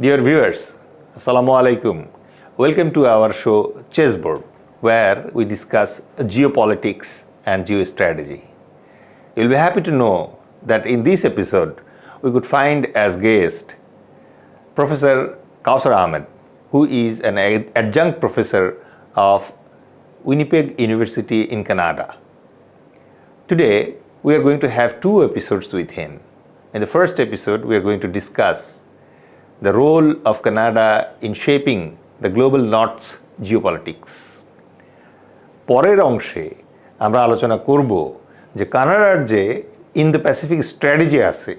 Dear viewers, Assalamu alaikum. Welcome to our show Chessboard, where we discuss geopolitics and geostrategy. You'll be happy to know that in this episode, we could find as guest Professor Kausar Ahmed, who is an adjunct professor of Winnipeg University in Canada. Today, we are going to have two episodes with him. In the first episode, we are going to discuss the role of Canada in shaping the global North's geopolitics. পরের অংশে আমরা আলোচনা করব যে কানাডার যে Indo Pacific strategy আছে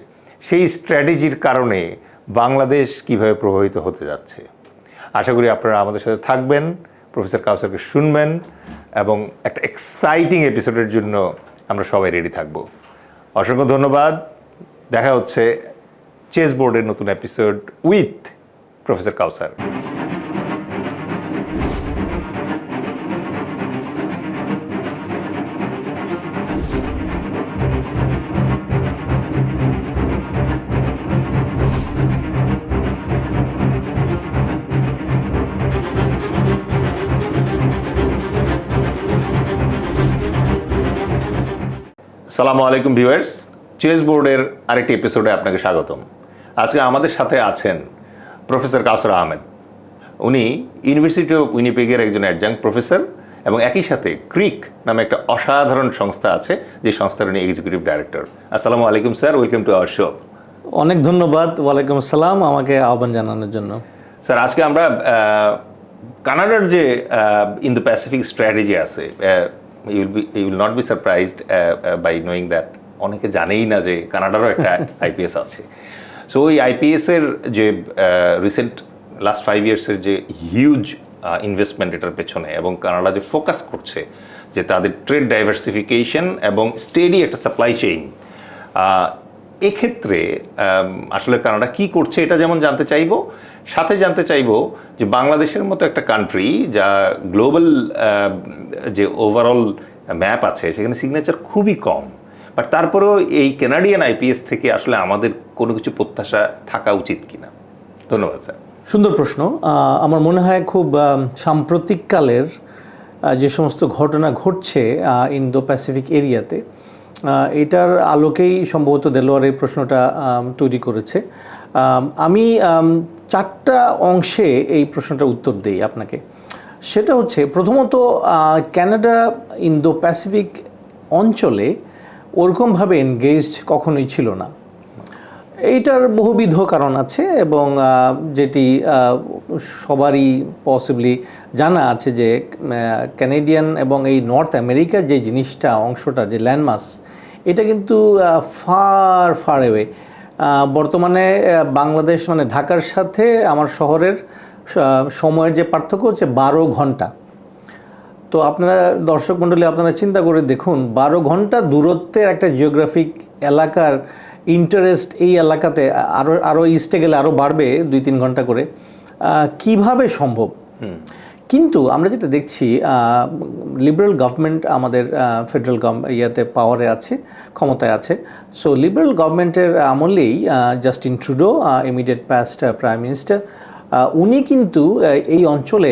সেই স্ট্র্যাটেজির কারণে বাংলাদেশ কিভাবে প্রভাবিত হতে যাচ্ছে। আশা করি আপনারা আমাদের সাথে থাকবেন, প্রফেসর কাউসারকে শুনবেন এবং একটা এক্সাইটিং এপিসোডের জন্য আমরা সবাই রেডি থাকব। অসংখ্য ধন্যবাদ। দেখা হচ্ছে চেস বোর্ডের নতুন এপিসোড উইথ প্রফেসর কাউসার। আসসালামু আলাইকুম ভিউয়ার্স, চেস বোর্ডের আরেকটি এপিসোডে আপনাকে স্বাগতম। আজকে আমাদের সাথে আছেন প্রফেসর কাউসার আহমেদ। উনি ইউনিভার্সিটি অফ উইনিপেগের একজন অ্যাডজাঙ্ক্ট প্রফেসর এবং একই সাথে ক্রিক নামে একটা অসাধারণ সংস্থা আছে, যে সংস্থার উনি এক্সিকিউটিভ ডাইরেক্টর। আসসালামু আলাইকুম sir, welcome to our show. অনেক ধন্যবাদ। ওয়ালাইকুম আসসালাম, আমাকে আহ্বান জানানোর জন্য। স্যার, আজকে আমরা কানাডার যে ইন্দো প্যাসিফিক স্ট্র্যাটেজি আছে, you will not be surprised by knowing that অনেকে জানেই না যে কানাডারও একটা আইপিএস আছে। সো ওই আইপিএসের যে রিসেন্ট লাস্ট 5 ইয়ার্সের যে হিউজ ইনভেস্টমেন্ট এটার পেছনে, এবং কানাডা যে ফোকাস করছে যে তাদের ট্রেড ডাইভার্সিফিকেশন এবং স্টেডি একটা সাপ্লাই চেইন, এক্ষেত্রে আসলে কানাডা কি করছে এটা যেমন জানতে চাইবো, সাথে জানতে চাইবো যে বাংলাদেশের মতো একটা কান্ট্রি যা গ্লোবাল যে ওভারঅল ম্যাপ আছে সেখানে সিগনেচার খুবই কম, বাট তারপরেও এই কানাডিয়ান আইপিএস থেকে আসলে আমাদের কোনো কিছু প্রত্যাশা থাকা উচিত কিনা। ধন্যবাদ স্যার। সুন্দর প্রশ্ন। আমার মনে হয় খুব সাম্প্রতিককালের যে সমস্ত ঘটনা ঘটছে ইন্দো প্যাসিফিক এরিয়াতে, এটার আলোকেই সম্ভবত দেলোয়ার এই প্রশ্নটা তৈরি করেছে। আমি 4টা অংশে এই প্রশ্নটার উত্তর দিই আপনাকে। সেটা হচ্ছে, প্রথমত কানাডা ইন্দো প্যাসিফিক অঞ্চলে ওরকমভাবে এনগেজড কখনোই ছিল না। এইটার বহুবিধ কারণ আছে এবং যেটি সবারই পসিবলি জানা আছে যে ক্যানাডিয়ান এবং এই নর্থ আমেরিকার যে জিনিসটা অংশটা যে ল্যান্ডমাস, এটা কিন্তু ফার ফার অ্যাওয়ে। বর্তমানে বাংলাদেশ মানে ঢাকার সাথে আমার শহরের সময়ের যে পার্থক্য হচ্ছে 12 ঘন্টা। তো আপনারা দর্শক মণ্ডলী, আপনারা চিন্তা করে দেখুন, 12 ঘন্টা দূরত্বের একটা জিওগ্রাফিক এলাকার ইন্টারেস্ট এই এলাকাতে আরও ইস্টে গেলে আরও বাড়বে 2-3 ঘন্টা করে, কিভাবে সম্ভব। কিন্তু আমরা যেটা দেখছি, লিবারেল গভর্নমেন্ট আমাদের ফেডারেল পাওয়ারে আছে, ক্ষমতায় আছে। সো লিবারেল গভর্নমেন্টের আমলেই Justin Trudeau, immediate past prime minister, উনি কিন্তু এই অঞ্চলে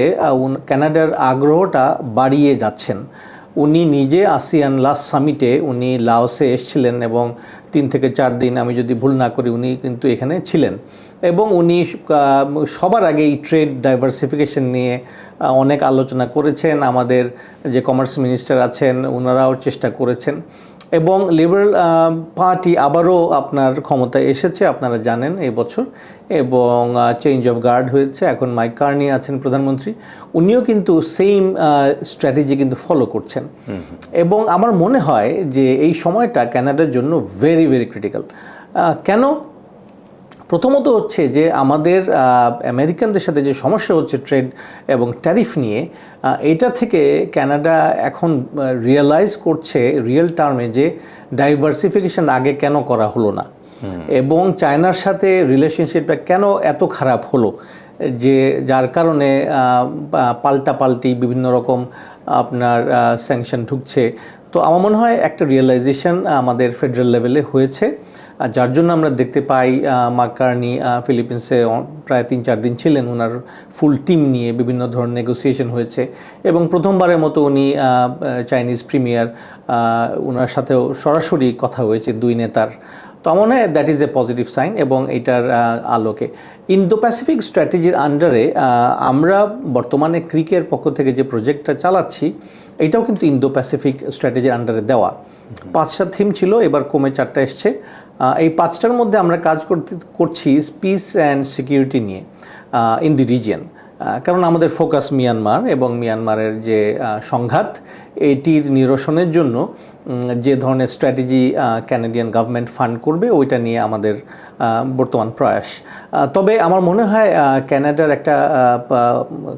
কানাডার আগ্রহটা বাড়িয়ে যাচ্ছেন। উনি নিজে আসিয়ান লাস্ট সামিটে উনি লাওসে এসেছিলেন এবং 3 থেকে 4 দিন, আমি যদি ভুল না করি, উনি কিন্তু এখানে ছিলেন এবং উনি সবার আগে এই ট্রেড ডাইভার্সিফিকেশন নিয়ে অনেক আলোচনা করেছেন। আমাদের যে কমার্স মিনিস্টার আছেন ওনারাও চেষ্টা করেছেন এবং লিবারেল পার্টি আবারও আপনার ক্ষমতায় এসেছে, আপনারা জানেন এই বছর, এবং চেঞ্জ অফ গার্ড হয়েছে। এখন মাইক কার্নি আছেন প্রধানমন্ত্রী, উনিও কিন্তু সেম স্ট্র্যাটেজি কিন্তু ফলো করছেন। এবং আমার মনে হয় যে এই সময়টা কানাডার জন্য ভেরি ভেরি ক্রিটিক্যাল। কেন? প্রথমত হচ্ছে যে আমাদের আমেরিকানদের সাথে যে সমস্যা হচ্ছে ট্রেড এবং ট্যারিফ নিয়ে, এটা থেকে কানাডা এখন রিয়েলাইজ করছে রিয়েল টার্মে যে ডাইভার্সিফিকেশন আগে কেন করা হলো না, এবং চায়নার সাথে রিলেশনশিপটা কেন এত খারাপ হলো, যে যার কারণে পাল্টাপাল্টি বিভিন্ন রকম আপনার স্যাংশন ঢুকছে। তো আমার মনে হয় একটা রিয়েলাইজেশন আমাদের ফেডারেল লেভেলে হয়েছে। যার জন্য আমরা দেখতে পাই মাকার্নি ফিলিপিন্সে প্রায় 3-4 দিন ছিলেন, ওনার ফুল টিম নিয়ে বিভিন্ন ধরনের নেগোসিয়েশন হয়েছে এবং প্রথমবারের মতো উনি চাইনিজ প্রিমিয়ার ওনার সাথেও সরাসরি কথা হয়েছে দুই নেতার। তো আমার মনে হয় that is a positive sign এবং এটার আলোকে ইন্দো প্যাসিফিক স্ট্র্যাটেজির আন্ডারে আমরা বর্তমানে ক্রিকের পক্ষ থেকে যে প্রজেক্টটা চালাচ্ছি এটাও কিন্তু ইন্দো প্যাসিফিক স্ট্র্যাটেজির আন্ডারে দেওয়া। 5টা থিম ছিল, এবার কমে 4টা এসছে। এই 5টার মধ্যে আমরা কাজ করছি পিস অ্যান্ড সিকিউরিটি নিয়ে ইন দি রিজিয়ন, কারণ আমাদের ফোকাস মিয়ানমার এবং মিয়ানমারের যে সংঘাত এটির নিরসনের জন্য যে ধরনের স্ট্র্যাটেজি ক্যানাডিয়ান গভর্নমেন্ট ফান্ড করবে ওইটা নিয়ে আমাদের বর্তমান প্রয়াস। তবে আমার মনে হয় ক্যানাডার একটা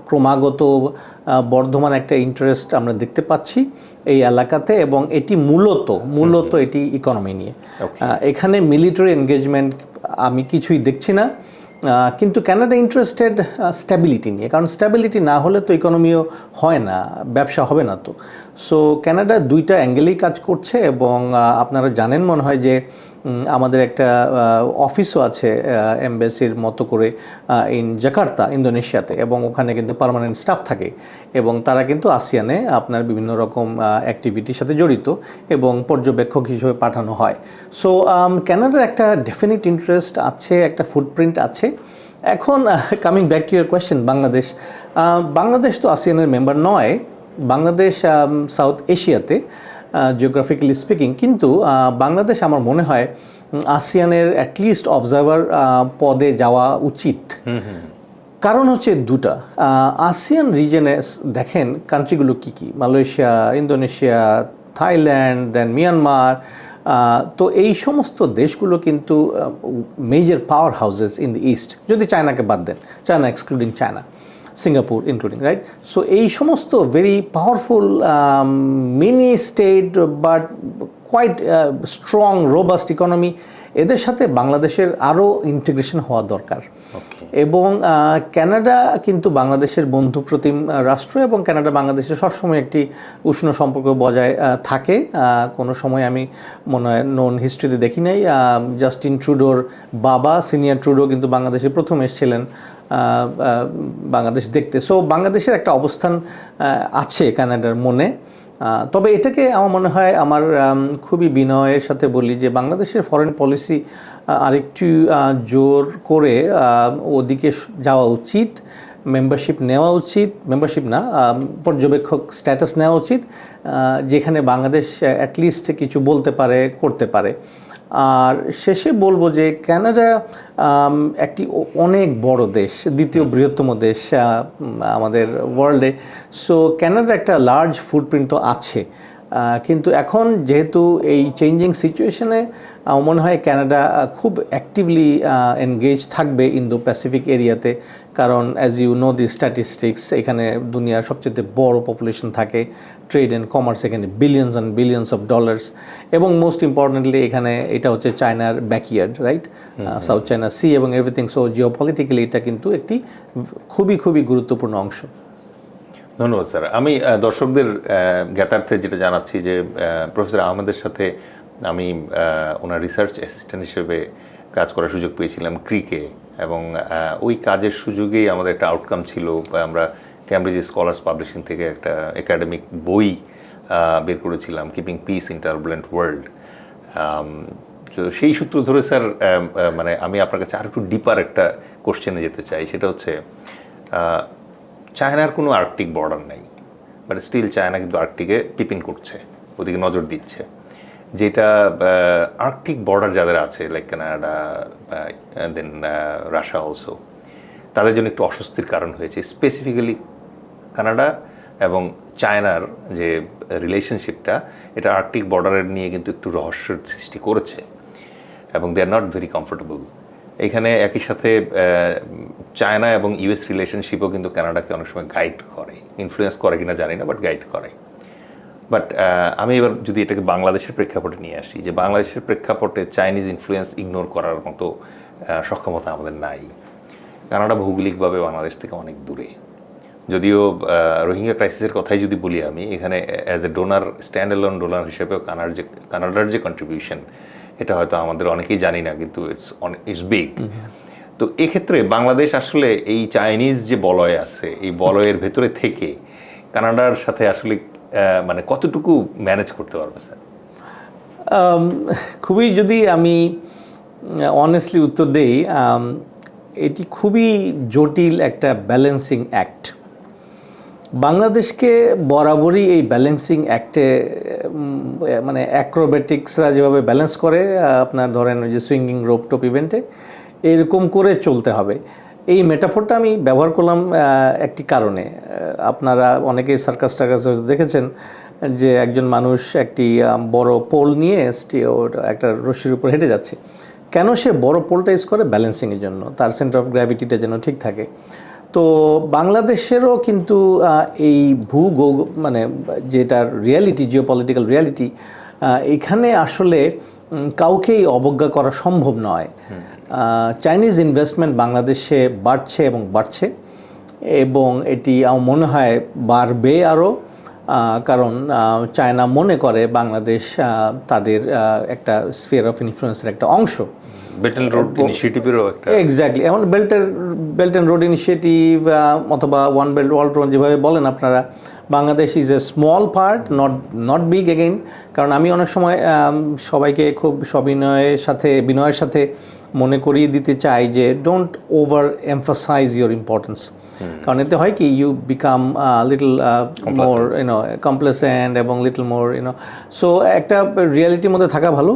ক্রমাগত বর্ধমান একটা ইন্টারেস্ট আমরা দেখতে পাচ্ছি এই এলাকাতে এবং এটি মূলত এটি ইকোনমি নিয়ে। এখানে মিলিটারি এনগেজমেন্ট আমি কিছুই দেখছি না, কিন্তু ক্যানাডা ইন্টারেস্টেড স্ট্যাবিলিটি নিয়ে, কারণ স্ট্যাবিলিটি না হলে তো ইকোনমিও হয় না, ব্যবসা হবে না তো। সো ক্যানাডা দুইটা অ্যাঙ্গেলেই কাজ করছে এবং আপনারা জানেন মনে হয় যে আমাদের একটা অফিসও আছে এমবেসির মতো করে ইন জাকার্তা ইন্দোনেশিয়াতে, এবং ওখানে কিন্তু পার্মানেন্ট স্টাফ থাকে এবং তারা কিন্তু আসিয়ানে আপনার বিভিন্ন রকম অ্যাক্টিভিটির সাথে জড়িত এবং পর্যবেক্ষক হিসেবে পাঠানো হয়। সো ক্যানাডার একটা ডেফিনিট ইন্টারেস্ট আছে, একটা ফুটপ্রিন্ট আছে। এখন coming back to year question, Bangladesh তো আসিয়ানের মেম্বার নয়, বাংলাদেশ সাউথ এশিয়াতে জিওগ্রাফিক্যালি স্পিকিং, কিন্তু বাংলাদেশ আমার মনে হয় আসিয়ানের অ্যাটলিস্ট অবজারভার পদে যাওয়া উচিত। কারণ হচ্ছে দুটা, আসিয়ান রিজনে দেখেন কান্ট্রিগুলো কী কী, Malaysia, Indonesia, Thailand, then Myanmar. তো এই সমস্ত দেশগুলো কিন্তু major power houses in the east, যদি চায়নাকে বাদ দেন, China excluding China, Singapore including, right? So এই সমস্ত very powerful mini state but quite strong robust economy, এদের সাথে বাংলাদেশের আরও ইন্টিগ্রেশন হওয়া দরকার। এবং ক্যানাডা কিন্তু বাংলাদেশের বন্ধুপ্রতিম রাষ্ট্র এবং ক্যানাডা বাংলাদেশের সবসময় একটি উষ্ণ সম্পর্ক বজায় থাকে। কোনো সময় আমি মনে হয় নোন হিস্ট্রিতে দেখি নাই, জাস্টিন ট্রুডোর বাবা সিনিয়র ট্রুডো কিন্তু বাংলাদেশে প্রথম এসেছিলেন বাংলাদেশ দেখতে। সো বাংলাদেশের একটা অবস্থান আছে ক্যানাডার মনে। তবে এটাকে আমার মনে হয়, আমার খুবই বিনয়ের সাথে বলি যে বাংলাদেশের ফরেন পলিসি আরেকটু জোর করে ওদিকে যাওয়া উচিত, মেম্বারশিপ নেওয়া উচিত, মেম্বারশিপ না পর্যবেক্ষক স্ট্যাটাস নেওয়া উচিত, যেখানে বাংলাদেশ অ্যাটলিস্ট কিছু বলতে পারে, করতে পারে। আর শেষে বলবো যে ক্যানাডা একটি অনেক বড় দেশ, দ্বিতীয় বৃহত্তম দেশ আমাদের ওয়ার্ল্ডে। সো ক্যানাডার একটা লার্জ ফুটপ্রিন্ট তো আছে, কিন্তু এখন যেহেতু এই চেঞ্জিং সিচুয়েশনে আমার মনে হয় ক্যানাডা খুব অ্যাক্টিভলি এনগেজ থাকবে ইন্দো প্যাসিফিক এরিয়াতে, কারণ as you know the statistics, এখানে দুনিয়ার সবচেয়ে বড় পপুলেশন থাকে, ট্রেড অ্যান্ড কমার্স এখানে billions and billions of dollars, এবং মোস্ট ইম্পর্টেন্টলি এখানে এটা হচ্ছে চায়নার backyard, right? South China Sea এবং এভরিথিং। সো জিওপলিটিক্যালি এটা কিন্তু একটি খুবই গুরুত্বপূর্ণ অংশ। ধন্যবাদ স্যার। আমি দর্শকদের জ্ঞাতার্থে যেটা জানাচ্ছি যে প্রফেসর আহমেদের সাথে আমি ওনার রিসার্চ অ্যাসিস্ট্যান্ট হিসেবে কাজ করার সুযোগ পেয়েছিলাম ক্রিকে, এবং ওই কাজের সুযোগেই আমাদের একটা আউটকাম ছিল, আমরা ক্যামব্রিজ স্কলার্স পাবলিশিং থেকে একটা একাডেমিক বই বের করেছিলাম, keeping piece in turbulent world. তো সেই সূত্র ধরে স্যার মানে আমি আপনার কাছে আর একটু ডিপার একটা কোশ্চেনে যেতে চাই, সেটা হচ্ছে চায়নার কোনো আর্কটিক বর্ডার নেই, বাট স্টিল চায়না কিন্তু আর্কটিকে কিপিং করছে, ওদিকে নজর দিচ্ছে, যেটা আর্কটিক বর্ডার যাদের আছে লাইক কানাডা, দেন রাশিয়া অলসো, তাদের জন্য একটু অস্বস্তির কারণ হয়েছে। স্পেসিফিক্যালি কানাডা এবং চায়নার যে রিলেশনশিপটা, এটা আর্কটিক বর্ডারের নিয়ে কিন্তু একটু রহস্যের সৃষ্টি করেছে এবং দে আর নট ভেরি কমফোর্টেবল। এখানে একই সাথে চায়না এবং ইউএস রিলেশনশিপও কিন্তু কানাডাকে অনেক সময় গাইড করে, ইনফ্লুয়েন্স করে কিনা জানি না, বাট গাইড করে। বাট আমি এবার যদি এটাকে বাংলাদেশের প্রেক্ষাপটে নিয়ে আসি, যে বাংলাদেশের প্রেক্ষাপটে চাইনিজ ইনফ্লুয়েন্স ইগনোর করার মতো সক্ষমতা আমাদের নাই। কানাডা ভৌগোলিকভাবে বাংলাদেশ থেকে অনেক দূরে, যদিও রোহিঙ্গা ক্রাইসিসের কথাই যদি বলি আমি, এখানে as a donor, stand alone donor হিসেবেও কানাডার যে কন্ট্রিবিউশন, এটা হয়তো আমাদের অনেকেই জানি না, কিন্তু ইটস বিগ। তো এক্ষেত্রে বাংলাদেশ আসলে এই চাইনিজ যে বলয় আছে, এই বলয়ের ভেতরে থেকে কানাডার সাথে আসলে মানে কতটুকু ম্যানেজ করতে পারবে স্যার? খুবই, যদি আমি অনেস্টলি উত্তর দেই, এটি খুবই জটিল একটা ব্যালেন্সিং অ্যাক্ট। বাংলাদেশকে বরাবরই এই ব্যালেন্সিং অ্যাক্টে মানে অ্যাক্রোবেটিক্সরা যেভাবে ব্যালেন্স করে, আপনার ধরেন ওই যে সুইঙ্গিং রোপ টপ ইভেন্টে, এরকম করে চলতে হবে। এই মেটাফোরটা আমি ব্যবহার করলাম একটি কারণে। আপনারা অনেকেই সার্কাস টার্কাস হয়তো দেখেছেন যে একজন মানুষ একটি বড় পোল নিয়ে একটা রশ্মির উপর হেঁটে যাচ্ছে। কেন সে বড় পোলটা ইউজ করে? ব্যালেন্সিংয়ের জন্য, তার সেন্টার অফ গ্র্যাভিটিটা যেন ঠিক থাকে। তো বাংলাদেশেরও কিন্তু এই মানে যেটার রিয়ালিটি, জিওপলিটিক্যাল রিয়ালিটি, এখানে আসলে কাউকেই অবজ্ঞা করা সম্ভব নয়। চাইনিজ ইনভেস্টমেন্ট বাংলাদেশে বাড়ছে এবং বাড়ছে, এবং এটি আমার মনে হয় বাড়বে আরও। কারণ চায়না মনে করে বাংলাদেশ তাদের একটা স্ফিয়ার অফ ইনফ্লুয়েন্সের একটা অংশ। বেল্ট অ্যান্ড রোড ইনিশিয়েটিভেরও একটা এক্স্যাক্টলি, এমন বেল্ট অ্যান্ড রোড ইনিশিয়েটিভ অথবা ওয়ান বেল্ট ওয়ার্ল্ড রোড যেভাবে বলেন আপনারা, Bangladesh is a small part, not big again. কারণ আমি অনেক সময় সবাইকে খুব বিনয়ের সাথে মনে করিয়ে দিতে চাই যে don't over emphasize your importance. কারণ এতে হয় কি, you become little more complacent এবং লিটল মোর সো একটা রিয়ালিটির মধ্যে থাকা ভালো।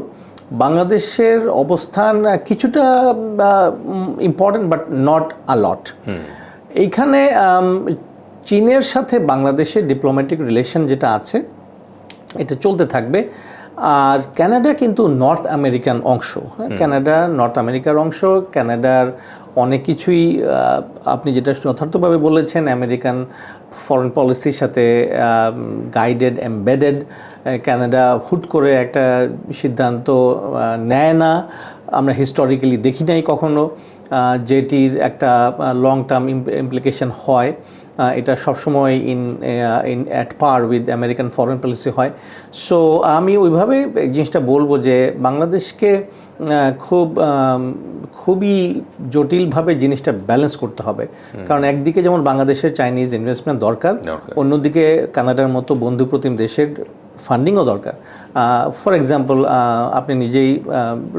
বাংলাদেশের অবস্থান কিছুটা important, but not a lot. এইখানে চীনের সাথে বাংলাদেশের ডিপ্লোম্যাটিক রিলেশন যেটা আছে, এটা চলতে থাকবে। আর কানাডা কিন্তু নর্থ আমেরিকান অংশ। কানাডা নর্থ আমেরিকার অংশ। কানাডার অনেক কিছুই আপনি যেটা যথার্থভাবে বলেছেন, আমেরিকান ফরেন পলিসির সাথে গাইডেড, এমবেডেড। কানাডা হুট করে একটা সিদ্ধান্ত নেয় না, আমরা হিস্টোরিক্যালি দেখি নাই কখনো, যেটির একটা লং টার্ম ইমপ্লিকেশন হয়। এটা সবসময় at per with American foreign policy হয়। সো আমি ওইভাবে জিনিসটা বলবো যে বাংলাদেশকে খুবই জটিলভাবে জিনিসটা ব্যালেন্স করতে হবে। কারণ একদিকে যেমন বাংলাদেশের চাইনিজ ইনভেস্টমেন্ট দরকার, অন্যদিকে কানাডার মতো বন্ধুপ্রতিম দেশের ফান্ডিংও দরকার। ফর এক্সাম্পল, আপনি নিজেই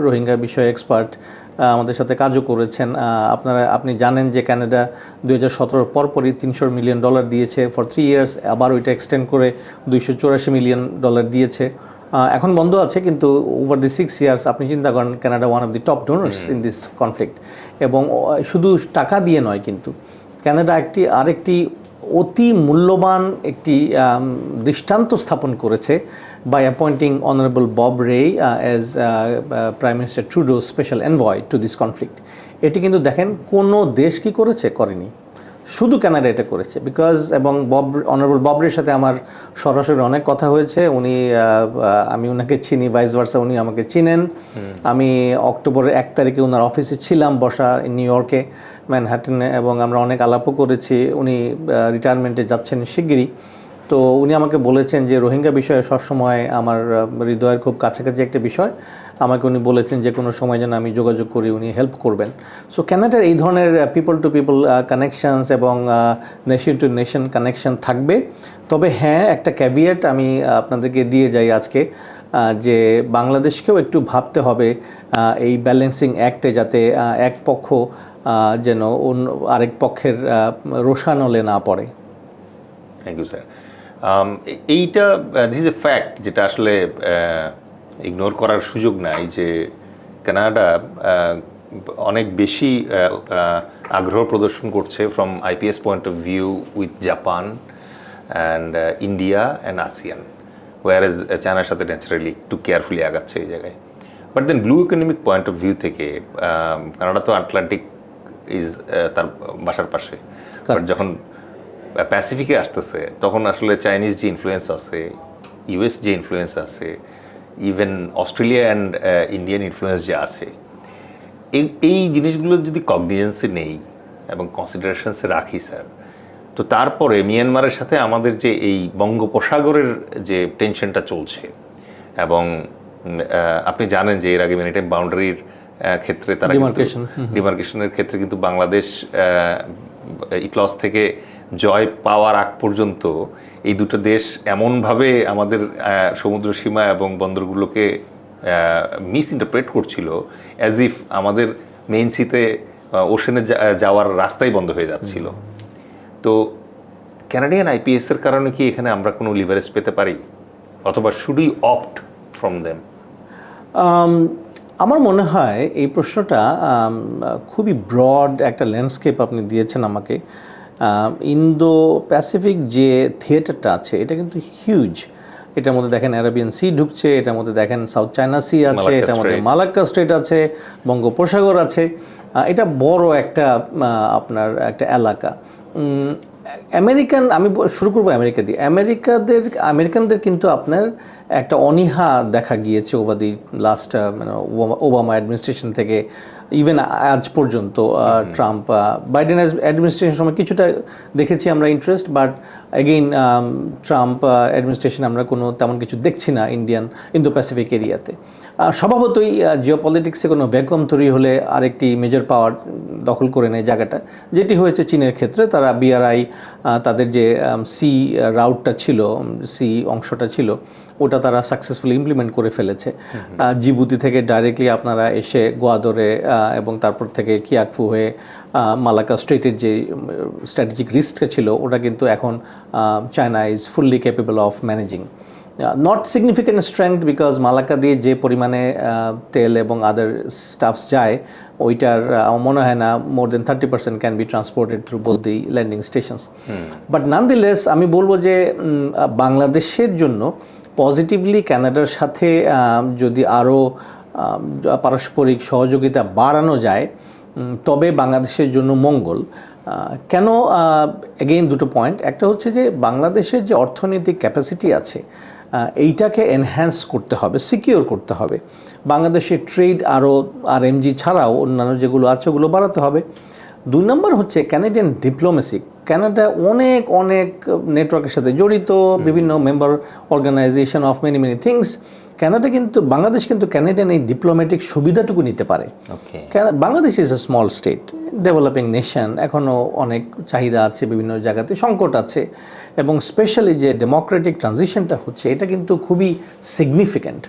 রোহিঙ্গা বিষয়ে এক্সপার্ট, আমাদের সাথে কাজও করেছেন। আপনি জানেন যে কানাডা 2017 পরপরই $300 মিলিয়ন দিয়েছে ফর 3 ইয়ার্স, আবার ওইটা এক্সটেন্ড করে $284 মিলিয়ন দিয়েছে। এখন বন্ধ আছে, কিন্তু ওভার দি 6 ইয়ার্স আপনি চিন্তা করেন, Canada one of the top donors in this conflict. এবং শুধু টাকা দিয়ে নয়, কিন্তু কানাডা আরেকটি অতি মূল্যবান একটি দৃষ্টান্ত স্থাপন করেছে by appointing Honorable Bob Rae as Prime Minister Trudeau's special envoy to this conflict. এটি কিন্তু দেখেন কোনো দেশ কি করেনি, শুধু কানাডা এটা করেছে। এবং অনারেবল বব রের সাথে আমার সরাসরি অনেক কথা হয়েছে। আমি ওনাকে চিনি, ভাইস ভার্সা উনি আমাকে চিনেন। আমি অক্টোবরের 1 তারিখে ওনার অফিসে ছিলাম বসা নিউ ইয়র্কে, ম্যানহাটনে, এবং আমরা অনেক আলাপও করেছি। উনি রিটায়ারমেন্টে যাচ্ছেন শিগগিরই। তো উনি আমাকে বলেছেন যে রোহিঙ্গা বিষয়ে সবসময় আমার হৃদয়ের খুব কাছাকাছি একটা বিষয়। আমাকে উনি বলেছেন যে কোনো সময় যেন আমি যোগাযোগ করি, উনি হেল্প করবেন। সো কানাডার এই ধরনের পিপল টু পিপল কানেকশানস এবং নেশন টু নেশন কানেকশান থাকবে। তবে হ্যাঁ, একটা ক্যাভিয়েট আমি আপনাদেরকে দিয়ে যাই আজকে, যে বাংলাদেশকেও একটু ভাবতে হবে এই ব্যালেন্সিং অ্যাক্টে, যাতে এক পক্ষ যেন আরেক পক্ষের রোষানলে না পড়ে। Thank you sir. এইটা দিস ইজ এ ফ্যাক্ট, যেটা আসলে ইগনোর করার সুযোগ নাই, যে কানাডা অনেক বেশি আগ্রহ প্রদর্শন করছে from IPS point of view with Japan and India and ASEAN, whereas চায়নার সাথে ন্যাচারালি একটু কেয়ারফুলি আগাচ্ছে এই জায়গায়। But then blue economic point of view থেকে কানাডা তো আটলান্টিক ইজ তার বাসার পাশে, বাট যখন প্যাসিফিকে আসতেছে তখন আসলে চাইনিজ যে ইনফ্লুয়েন্স আছে, ইউএস যে ইনফ্লুয়েন্স আছে, even Australia and Indian influence যে আছে, এই জিনিসগুলো যদি কগনিজেন্সে নেই এবং কনসিডারেশনসে রাখি স্যার, তো তারপরে মিয়ানমারের সাথে আমাদের যে এই বঙ্গোপসাগরের যে টেনশনটা চলছে, এবং আপনি জানেন যে এর আগে মেরিটাইম বাউন্ডারির ক্ষেত্রে তারা ডিমার্কেশনের ক্ষেত্রে কিন্তু বাংলাদেশ ইক্লস থেকে জয় পাওয়ার আগ পর্যন্ত এই দুটো দেশ এমনভাবে আমাদের সমুদ্র সীমা এবং বন্দরগুলোকে মিস ইন্টারপ্রেট করছিল অ্যাজ ইফ আমাদের মেইন সিতে ওশেনে যাওয়ার রাস্তাই বন্ধ হয়ে যাচ্ছিল। তো ক্যানাডিয়ান আইপিএসের কারণে কি এখানে আমরা কোনো লিভারেজ পেতে পারি, অথবা should we opt from them? আমার মনে হয় এই প্রশ্নটা খুবই ব্রড একটা ল্যান্ডস্কেপ আপনি দিয়েছেন আমাকে। ইন্দো প্যাসিফিক যে থিয়েটারটা আছে এটা কিন্তু হিউজ। এটার মধ্যে দেখেন অ্যারাবিয়ান সি ঢুকছে, এটার মধ্যে দেখেন সাউথ চায়না সি আছে, এটার মধ্যে মালাক্কা স্ট্রেট আছে, বঙ্গোপসাগর আছে। এটা বড় একটা আপনার একটা এলাকা। আমেরিকান, আমি শুরু করবো আমেরিকা দিয়ে। আমেরিকানদের কিন্তু আপনার একটা অনীহা দেখা গিয়েছে over the last Obama administration থেকে ইভেন আজ পর্যন্ত ট্রাম্প বাইডেন অ্যাডমিনিস্ট্রেশন সময় কিছুটা দেখেছি আমরা interest, but again Trump administration আমরা কোনো তেমন কিছু দেখছি না ইন্দো প্যাসিফিক এরিয়াতে। স্বভাবতই জিওপলিটিক্সে কোনো ভ্যাকুয়াম তৈরি হলে আরেকটি মেজর পাওয়ার দখল করে নেয় জায়গাটা, যেটি হয়েছে চীনের ক্ষেত্রে। তারা বিআরআই তাদের যে সি রাউটটা ছিল, সি অংশটা ছিল, ওটা তারা সাকসেসফুলি ইমপ্লিমেন্ট করে ফেলেছে। জিবুতি থেকে ডাইরেক্টলি আপনারা এসে গোয়াদরে এবং তারপর থেকে কিয়াকফু হয়ে মালাক্কা স্ট্রেটের যে স্ট্র্যাটেজিক রিস্কটা ছিল ওটা কিন্তু এখন China is fully capable of managing. Not significant strength, because Malacca দিয়ে যে পরিমাণে তেল এবং আদার স্টাফস যায় ওইটার আমার মনে হয় না more than 30% can be transported through both the landing stations. But nonetheless আমি বলবো যে বাংলাদেশের জন্য পজিটিভলি ক্যানাডার সাথে যদি আরও পারস্পরিক সহযোগিতা বাড়ানো যায় তবে বাংলাদেশের জন্য মঙ্গল। কেন? এগেইন দুটো পয়েন্ট। একটা হচ্ছে যে বাংলাদেশের যে অর্থনৈতিক ক্যাপাসিটি আছে এইটাকে এনহ্যান্স করতে হবে, সিকিউর করতে হবে। বাংলাদেশের ট্রেড আরও আরএমজি ছাড়াও অন্যান্য যেগুলো আছে ওগুলো বাড়াতে হবে। 2 নম্বর হচ্ছে ক্যানাডিয়ান ডিপ্লোমেসি। কানাডা অনেক নেটওয়ার্কের সাথে জড়িত, বিভিন্ন member organization of many things. Canada কিন্তু, বাংলাদেশ কিন্তু ক্যানাডিয়ান এই ডিপ্লোম্যাটিক সুবিধাটুকু নিতে পারে। Bangladesh is a small state, developing nation, এখনও অনেক চাহিদা আছে, বিভিন্ন জায়গাতে সংকট আছে, এবং স্পেশালি যে ডেমোক্রেটিক ট্রানজিশনটা হচ্ছে এটা কিন্তু খুবই সিগনিফিক্যান্ট।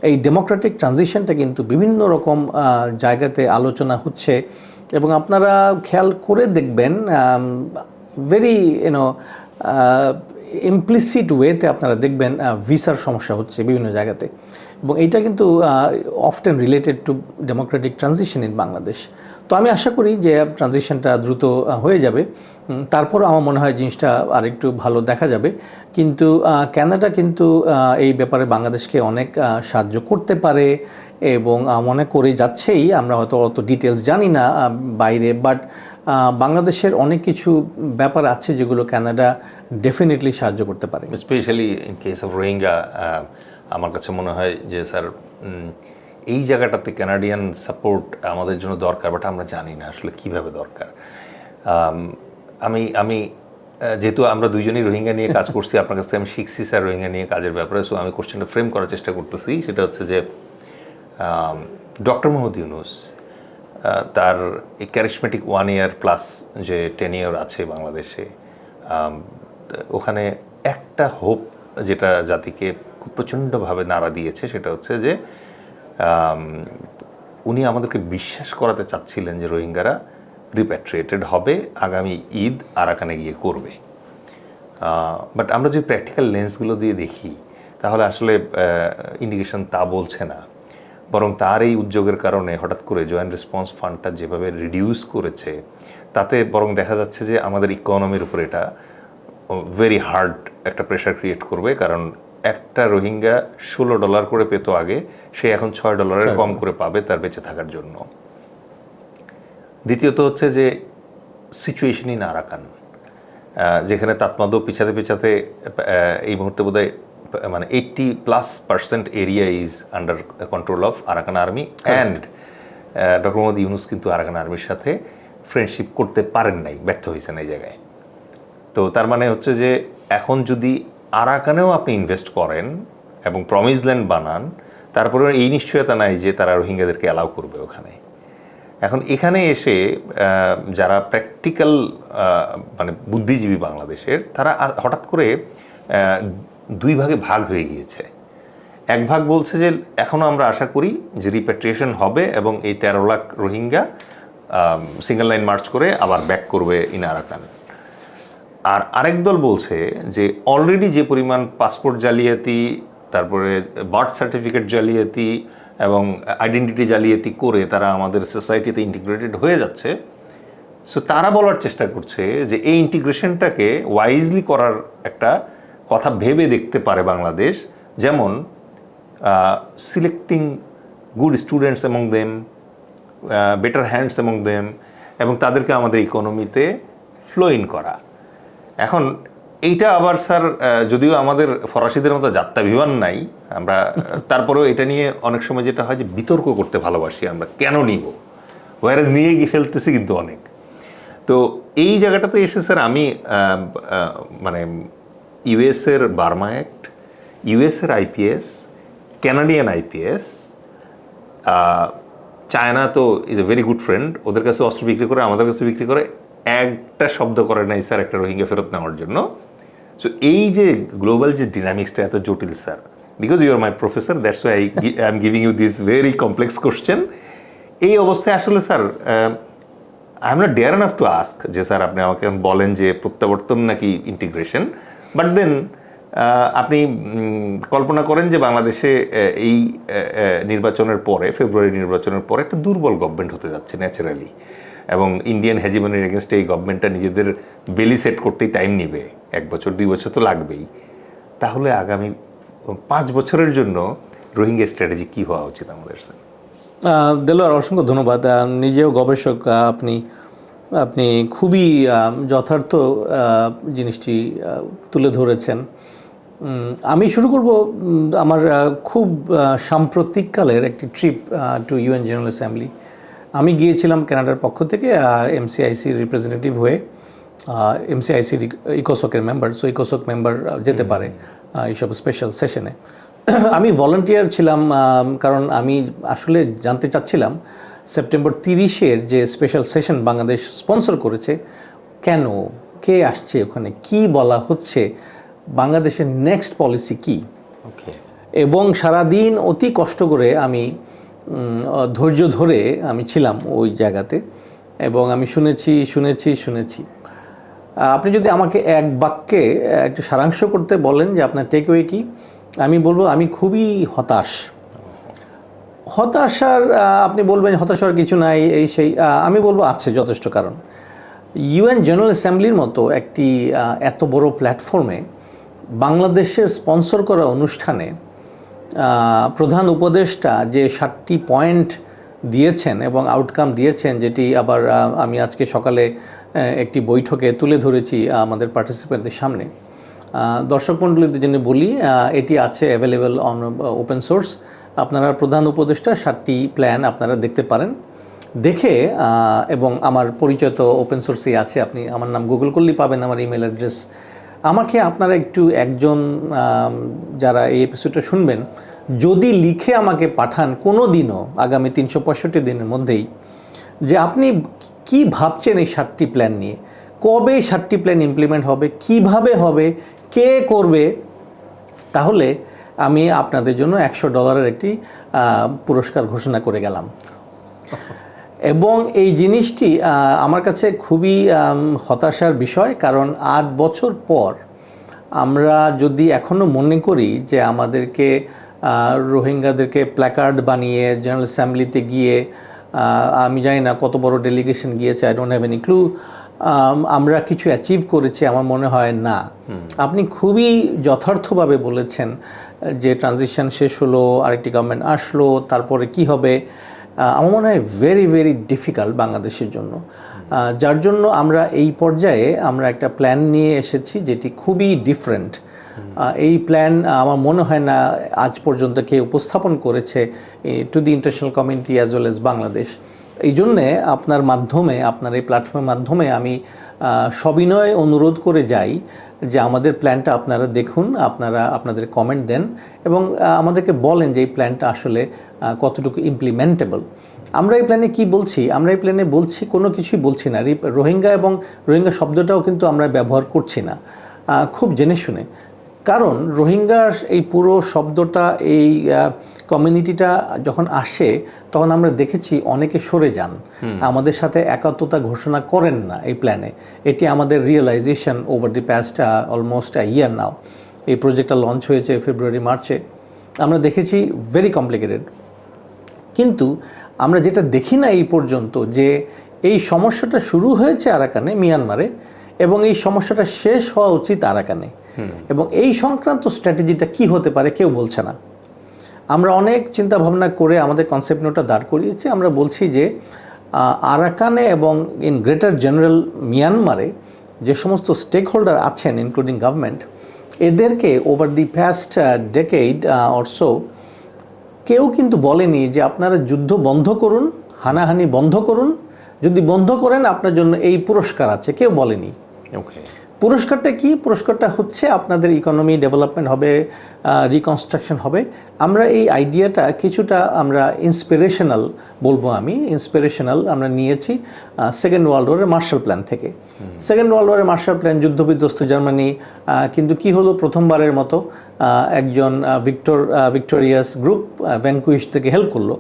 এই ডেমোক্রেটিক ট্রানজিশনটা কিন্তু বিভিন্ন রকম জায়গাতে আলোচনা হচ্ছে, এবং আপনারা খেয়াল করে দেখবেন ভেরি ইমপ্লিসিট ওয়েতে আপনারা দেখবেন ভিসার সমস্যা হচ্ছে বিভিন্ন জায়গাতে, এবং এইটা কিন্তু often related to Democratic transition in Bangladesh. তো আমি আশা করি যে ট্রানজিশনটা দ্রুত হয়ে যাবে। তারপর আমার মনে হয় জিনিসটা আরেকটু ভালো দেখা যাবে। কিন্তু কানাডা কিন্তু এই ব্যাপারে বাংলাদেশকে অনেক সাহায্য করতে পারে, এবং মনে করে যাচ্ছেই। আমরা হয়তো অত ডিটেলস জানি না বাইরে, বাট বাংলাদেশের অনেক কিছু ব্যাপার আছে যেগুলো কানাডা ডেফিনেটলি সাহায্য করতে পারে। Specially in case of Rohingya আমার কাছে মনে হয় যে স্যার এই জায়গাটাতে কানাডিয়ান সাপোর্ট আমাদের জন্য দরকার, বাট আমরা জানি না আসলে কীভাবে দরকার। আমি যেহেতু আমরা দুইজনই রোহিঙ্গা নিয়ে কাজ করছি, আপনার কাছ থেকে আমি শিখছি স্যার রোহিঙ্গা নিয়ে কাজের ব্যাপারে। সো আমি কোশ্চেনটা ফ্রেম করার চেষ্টা করতেছি। সেটা হচ্ছে যে ডক্টর মোহাম্মদ ইউনূস তার এই ক্যারিশমেটিক 1 year প্লাস যে টেনিওর আছে বাংলাদেশে, ওখানে একটা হোপ যেটা জাতিকে খুব প্রচণ্ডভাবে নাড়া দিয়েছে, সেটা হচ্ছে যে উনি আমাদেরকে বিশ্বাস করাতে চাচ্ছিলেন যে রোহিঙ্গারা রিপ্যাট্রিয়েটেড হবে, আগামী ঈদ আরাকানে গিয়ে করবে। বাট আমরা যদি প্র্যাকটিক্যাল লেন্সগুলো দিয়ে দেখি তাহলে আসলে ইন্ডিকেশন তা বলছে না, বরং তার এই উদ্যোগের কারণে হঠাৎ করে জয়েন্ট রেসপন্স ফান্ডটা যেভাবে রিডিউস করেছে তাতে বরং দেখা যাচ্ছে যে আমাদের ইকোনমির উপর এটা ভেরি হার্ড একটা প্রেশার ক্রিয়েট করবে। কারণ একটা রোহিঙ্গা $16 করে পেত আগে, সে এখন $6 কম করে পাবে তার বেঁচে থাকার জন্য। দ্বিতীয়ত হচ্ছে যে সিচুয়েশন ইন আরাকান, যেখানে তাতমাদ পিছাতে এই মুহূর্তে বোধহয় মানে 80+% area is under control of Arakan army, and doctor Mohammad Yunus কিন্তু আরাকান আর্মির সাথে ফ্রেন্ডশিপ করতে পারেন নাই, ব্যর্থ হয়েছেন এই জায়গায়। তো তার মানে হচ্ছে যে এখন যদি আরাকানেও আপনি ইনভেস্ট করেন এবং প্রমিস ল্যান্ড বানান, তারপরে এই নিশ্চয়তা নাই যে তারা রোহিঙ্গাদেরকে অ্যালাউ করবে ওখানে। এখন এখানে এসে যারা প্র্যাকটিক্যাল মানে বুদ্ধিজীবী বাংলাদেশের, তারা হঠাৎ করে দুই ভাগে ভাগ হয়ে গিয়েছে। এক ভাগ বলছে যে এখনও আমরা আশা করি যে রিপ্যাট্রিয়েশন হবে এবং এই 13 lakh Rohingya single line March করে আবার ব্যাক করবে ইন আরাকান। আর আরেক দল বলছে যে অলরেডি যে পরিমাণ পাসপোর্ট জালিয়াতি, তারপরে বার্থ সার্টিফিকেট জালিয়াতি এবং আইডেন্টিটি জালিয়াতি করে তারা আমাদের সোসাইটিতে ইন্টিগ্রেটেড হয়ে যাচ্ছে, সো তারা বলার চেষ্টা করছে যে এই ইন্টিগ্রেশনটাকে ওয়াইজলি করার একটা কথা ভেবে দেখতে পারে বাংলাদেশ, যেমন selecting good students among them, better hands among them, এবং তাদেরকে আমাদের ইকোনমিতে ফ্লো ইন করা। এখন এইটা আবার স্যার, যদিও আমাদের ফরাসিদের মতো যাত্রাভিমান নাই আমরা, তারপরেও এটা নিয়ে অনেক সময় যেটা হয় যে বিতর্ক করতে ভালোবাসি আমরা, কেন নিব, ওয়ারেজ নিয়ে গিয়ে ফেলতেছি কিন্তু অনেক। তো এই জায়গাটাতে এসে স্যার আমি মানে ইউএসের বার্মা অ্যাক্ট, ইউএসের আইপিএস, ক্যানাডিয়ান আইপিএস, চায়না তো is a very good friend, ওদের কাছে অস্ত্র বিক্রি করে, আমাদের কাছে বিক্রি করে, একটা শব্দ করে নাই স্যার একটা রোহিঙ্গা ফেরত নেওয়ার জন্য। সো এই যে গ্লোবাল যে ডিনামিক্সটা এত জটিল sir, because you are my professor, that's why I am giving you this very complex question. এই অবস্থায় আসলে sir I am not dare enough to ask যে স্যার আপনি আমাকে বলেন যে প্রত্যাবর্তন নাকি ইন্টিগ্রেশন, বাট দেন আপনি কল্পনা করেন যে বাংলাদেশে এই নির্বাচনের পরে, ফেব্রুয়ারি নির্বাচনের পরে একটা দুর্বল গভর্নমেন্ট হতে যাচ্ছে ন্যাচারালি, এবং ইন্ডিয়ান হেজিমনির এগেনস্টে এই গভর্নমেন্টটা নিজেদের বেলি সেট করতেই টাইম নেবে, 1 বছর 2 বছর তো লাগবেই। তাহলে আগামী 5 বছরের জন্য রোহিঙ্গা স্ট্র্যাটেজি কী হওয়া উচিত আমাদের স্যার? দেলোয়ার, অসংখ্য ধন্যবাদ। নিজেও গবেষক, আপনি খুবই যথার্থ জিনিসটি তুলে ধরেছেন। আমি শুরু করব আমার খুব সাম্প্রতিককালের একটি trip to UN general assembly. আমি গিয়েছিলাম কানাডার পক্ষ থেকে এমসিআইসির রিপ্রেজেন্টেটিভ হয়ে, এমসিআইসির ইকোসকের মেম্বার, সো ইকোসক মেম্বার যেতে পারে এইসব স্পেশাল সেশনে। আমি ভলান্টিয়ার ছিলাম, কারণ আমি আসলে জানতে চাচ্ছিলাম সেপ্টেম্বর 30-এর যে স্পেশাল সেশন বাংলাদেশ স্পন্সর করেছে, কেন, কে আসছে ওখানে, কি বলা হচ্ছে, বাংলাদেশের নেক্সট পলিসি কী। এবং সারাদিন অতি কষ্ট করে আমি ধৈর্য ধরে আমি ছিলাম ওই জায়গাতে, এবং আমি শুনেছি। আপনি যদি আমাকে এক বাক্যে একটু সারাংশ করতে বলেন যে আপনার টেকওয়ে কী, আমি বলবো আমি খুবই হতাশার আপনি বলবেন হতাশার কিছু নাই, এই সেই, আমি বলবো আছে যথেষ্ট। কারণ ইউএন জেনারেল অ্যাসেম্বলির মতো একটি এত বড় প্ল্যাটফর্মে বাংলাদেশের স্পন্সর করা অনুষ্ঠানে প্রধান উপদেষ্টা যে 7টি পয়েন্ট দিয়েছেন এবং আউটকাম দিয়েছেন, যেটি আবার আমি আজকে সকালে একটি বৈঠকে তুলে ধরেছি আমাদের পার্টিসিপেন্টদের সামনে। দর্শক মণ্ডলীদের জন্য বলি, এটি আছে অ্যাভেলেবেল অন ওপেন সোর্স। আপনারা প্রধান উপদেষ্টা 7টি প্ল্যান আপনারা দেখতে পারেন, দেখে এবং আমার পরিচয় তো ওপেন সোর্সেই আছে, আপনি আমার নাম গুগল করলেই পাবেন, আমার ইমেল অ্যাড্রেস। আমাকে আপনারা একটু একজন যারা এই এপিসোডটা শুনবেন, যদি লিখে আমাকে পাঠান কোনো দিনও আগামী 365 দিনের মধ্যেই, যে আপনি কি ভাবছেন এই 7টি প্ল্যান নিয়ে, কবে 7টি প্ল্যান ইমপ্লিমেন্ট হবে, কিভাবে হবে, কে করবে, তাহলে আমি আপনাদের জন্য $100 একটি পুরস্কার ঘোষণা করে গেলাম। এবং এই জিনিসটি আমার কাছে খুবই হতাশার বিষয়, কারণ 8 বছর পর আমরা যদি এখনও মনে করি যে আমাদেরকে রোহিঙ্গাদেরকে প্ল্যাকার্ড বানিয়ে জেনারেল অ্যাসেম্বলিতে গিয়ে, আমি জানি না কত বড় ডেলিগেশন গিয়েছে, I don't have any clue, আমরা কিছু অ্যাচিভ করেছি, আমার মনে হয় না। আপনি খুবই যথার্থভাবে বলেছেন যে ট্রানজিশন শেষ হলো, আরেকটি গভর্নমেন্ট আসলো, তারপরে কি হবে। আমার মনে হয় ভেরি ডিফিকাল্ট বাংলাদেশের জন্য, যার জন্য আমরা এই পর্যায়ে আমরা একটা প্ল্যান নিয়ে এসেছি যেটি খুবই ডিফারেন্ট। এই প্ল্যান আমার মনে হয় না আজ পর্যন্ত কে উপস্থাপন করেছে to the international community as well as Bangladesh. এই জন্যে আপনার মাধ্যমে, আপনার এই প্ল্যাটফর্মের মাধ্যমে আমি সবিনয় অনুরোধ করে যাই যে আমাদের প্ল্যানটা আপনারা দেখুন, আপনাদের কমেন্ট দেন এবং আমাদেরকে বলেন যে এই প্ল্যানটা আসলে কতটুকু ইমপ্লিমেন্টেবল। আমরা এই প্ল্যানে কি বলছি? আমরা এই প্ল্যানে বলছি কোনো কিছুই বলছি না। রোহিঙ্গা এবং রোহিঙ্গা শব্দটাও কিন্তু আমরা ব্যবহার করছি না, খুব জেনে শুনে। কারণ রোহিঙ্গার এই পুরো শব্দটা, এই কমিউনিটিটা যখন আসে তখন আমরা দেখেছি অনেকে সরে যান, আমাদের সাথে একাত্মতা ঘোষণা করেন না এই প্ল্যানে। এটি আমাদের realisation over the past almost year now. এই প্রজেক্টটা লঞ্চ হয়েছে ফেব্রুয়ারি মার্চে। আমরা দেখেছি ভেরি কমপ্লিকেটেড, কিন্তু আমরা যেটা দেখি না এই পর্যন্ত যে এই সমস্যাটা শুরু হয়েছে আরাকানে, মিয়ানমারে, এবং এই সমস্যাটা শেষ হওয়া উচিত আরাকানে। এবং এই সংক্রান্ত স্ট্র্যাটেজিটা কি হতে পারে কেউ বলছে না। আমরা অনেক চিন্তা ভাবনা করে আমাদের কনসেপ্ট নোটটা দাঁড় করিয়েছি। আমরা বলছি যে আরাকানে এবং ইন গ্রেটার জেনারেল মিয়ানমারে যে সমস্ত স্টেক হোল্ডার আছেন ইনক্লুডিং গভর্নমেন্ট, এদেরকে ওভার দি পাস্ট ডেকেড অরসো কেউ কিন্তু বলেনি যে আপনারা যুদ্ধ বন্ধ করুন, হানাহানি বন্ধ করুন, যদি বন্ধ করেন আপনার জন্য এই পুরস্কার আছে, কেউ বলেনি। ওকে, পুরস্কারটা কি? পুরস্কারটা হচ্ছে আপনাদের ইকোনমি ডেভেলপমেন্ট হবে, রিকনস্ট্রাকশন হবে। আমরা এই আইডিয়াটা কিছুটা আমরা ইন্সপিরেশনাল বলবো, ইন্সপিরেশনাল আমরা নিয়েছি সেকেন্ড ওয়ার্ল্ড ওয়ারের মার্শাল প্ল্যান থেকে। সেকেন্ড ওয়ার্ল্ড ওয়ারের মার্শাল প্ল্যান, যুদ্ধবিধ্বস্ত জার্মানি, কিন্তু কি হলো, প্রথমবারের মতো একজন ভিক্টোরিয়াস গ্রুপ ভ্যানকুইশ থেকে হেল্প করলো।